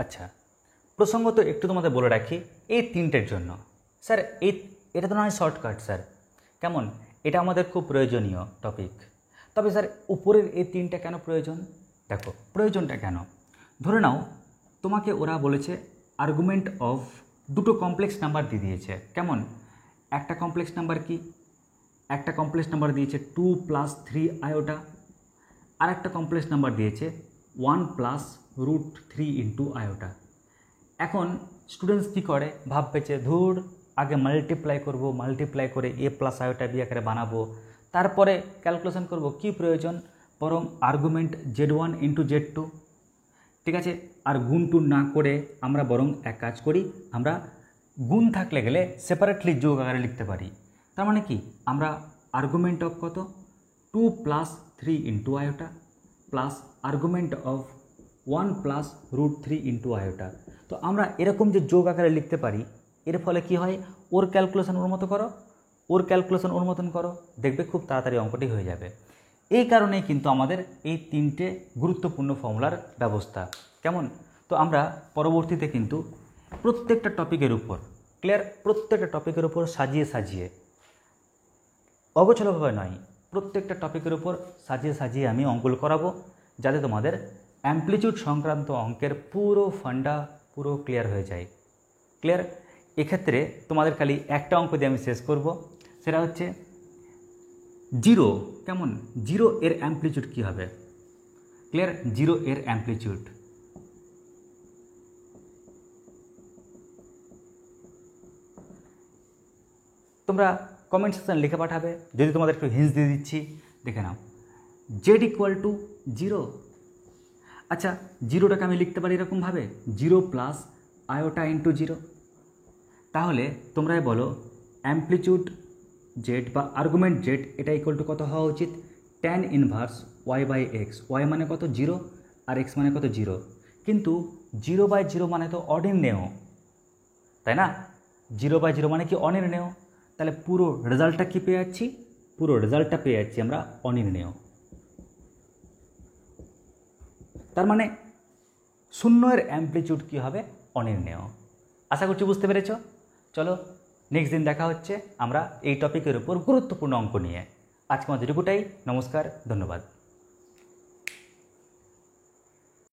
[SPEAKER 1] আচ্ছা, প্রসঙ্গত একটু তোমাদের বলে রাখি, এই 3টের জন্য স্যার এটা তো নয় শর্টকাট স্যার, কেমন, এটা আমাদের খুব প্রয়োজনীয় টপিক। তবে স্যার উপরের এই 3টা কেন প্রয়োজন? দেখো প্রয়োজনটা কেন। ধরে নাও তোমাকে ওরা বলেছে আর্গুমেন্ট অফ দুটো কমপ্লেক্স নাম্বার দিয়ে দিয়েছে, কেমন, একটা কমপ্লেক্স নাম্বার কি, একটা কমপ্লেক্স নাম্বার দিয়েছে 2 প্লাস 3 আয়োটা, আর একটা কমপ্লেক্স নাম্বার দিয়েছে 1 প্লাস √3 ইন্টু আয়োটা। এখন স্টুডেন্টস কী করে, ভাববে ধুর আগে মাল্টিপ্লাই করে এ প্লাস আয়োটা বি আকারে বানাবো, তারপরে ক্যালকুলেশন করব, কি প্রয়োজন, বরং আর্গুমেন্ট Z1 ইন্টু Z2, ঠিক আছে, আর গুণ টুন না করে আমরা বরং এক কাজ করি, আমরা গুণ থাকলে গেলে সেপারেটলি যোগ আকারে লিখতে পারি। তার মানে কি, আমরা আর্গুমেন্ট অফ কত 2 plus 3 into iota plus argument of 1 plus √3 into iota. তো আমরা এরকম যে যোগ আকারে লিখতে পারি, এর ফলে কি হয়, ওর ক্যালকুলেশন ওর মতো করো, ওর ক্যালকুলেশন ওর মতন করো, দেখবে খুব তাড়াতাড়ি অঙ্কটি হয়ে যাবে। এই কারণেই কিন্তু আমাদের এই তিনটে গুরুত্বপূর্ণ ফর্মুলার ব্যবস্থা। কেমন? তো আমরা পরবর্তীতে কিন্তু প্রত্যেকটা টপিকের উপর ক্লিয়ার, প্রত্যেকটা টপিকের উপর সাজিয়ে সাজিয়ে, অগোছালোভাবে নয়, প্রত্যেকটা টপিকের উপর সাজিয়ে সাজিয়ে আমি অঙ্কগুলো করাবো, যাতে তোমাদের অ্যামপ্লিটিউড সংক্রান্ত অঙ্কের পুরো ফান্ডা পুরো ক্লিয়ার হয়ে যায়। ক্লিয়ার? এক্ষেত্রে তোমাদের খালি একটা অঙ্ক দিয়ে আমি শেষ করব, সেটা হচ্ছে জিরো। কেমন? জিরো এর অ্যামপ্লিটিউড কী হবে? ক্লিয়ার? জিরো এর অ্যামপ্লিটিউড তোমরা কমেন্ট সেকশন লিখে পাঠাবে, যদি তোমাদের একটু হিন্টস দিয়ে দিচ্ছি, দেখে নাও। Z equal to zero. আচ্ছা, জিরোটাকে আমি লিখতে পারি এরকমভাবে, zero plus iota into zero. তাহলে তোমরাই বলো অ্যামপ্লিটিউড জেড বা আর্গুমেন্ট জেড এটা ইকুয়াল টু কত হওয়া উচিত? Tan inverse Y by x. Y মানে কত? জিরো, আর এক্স মানে কত? জিরো। কিন্তু জিরো বাই জিরো মানে তো অনির্ণেয়, তাই না? জিরো বাই জিরো মানে কি? অনির্ণেয়। তাহলে পুরো রেজাল্টটা কী পেয়ে যাচ্ছি? পুরো রেজাল্টটা পেয়ে যাচ্ছি আমরা অনির্ণেয়। তার মানে শূন্যের অ্যামপ্লিটিউড কী হবে? অনির্ণেয়। আশা করছি বুঝতে পেরেছ। চলো নেক্সট দিন দেখা হচ্ছে আমরা এই টপিকের উপর গুরুত্বপূর্ণ অঙ্ক নিয়ে। আজকে আমাদের এটুকুটাই। নমস্কার, ধন্যবাদ।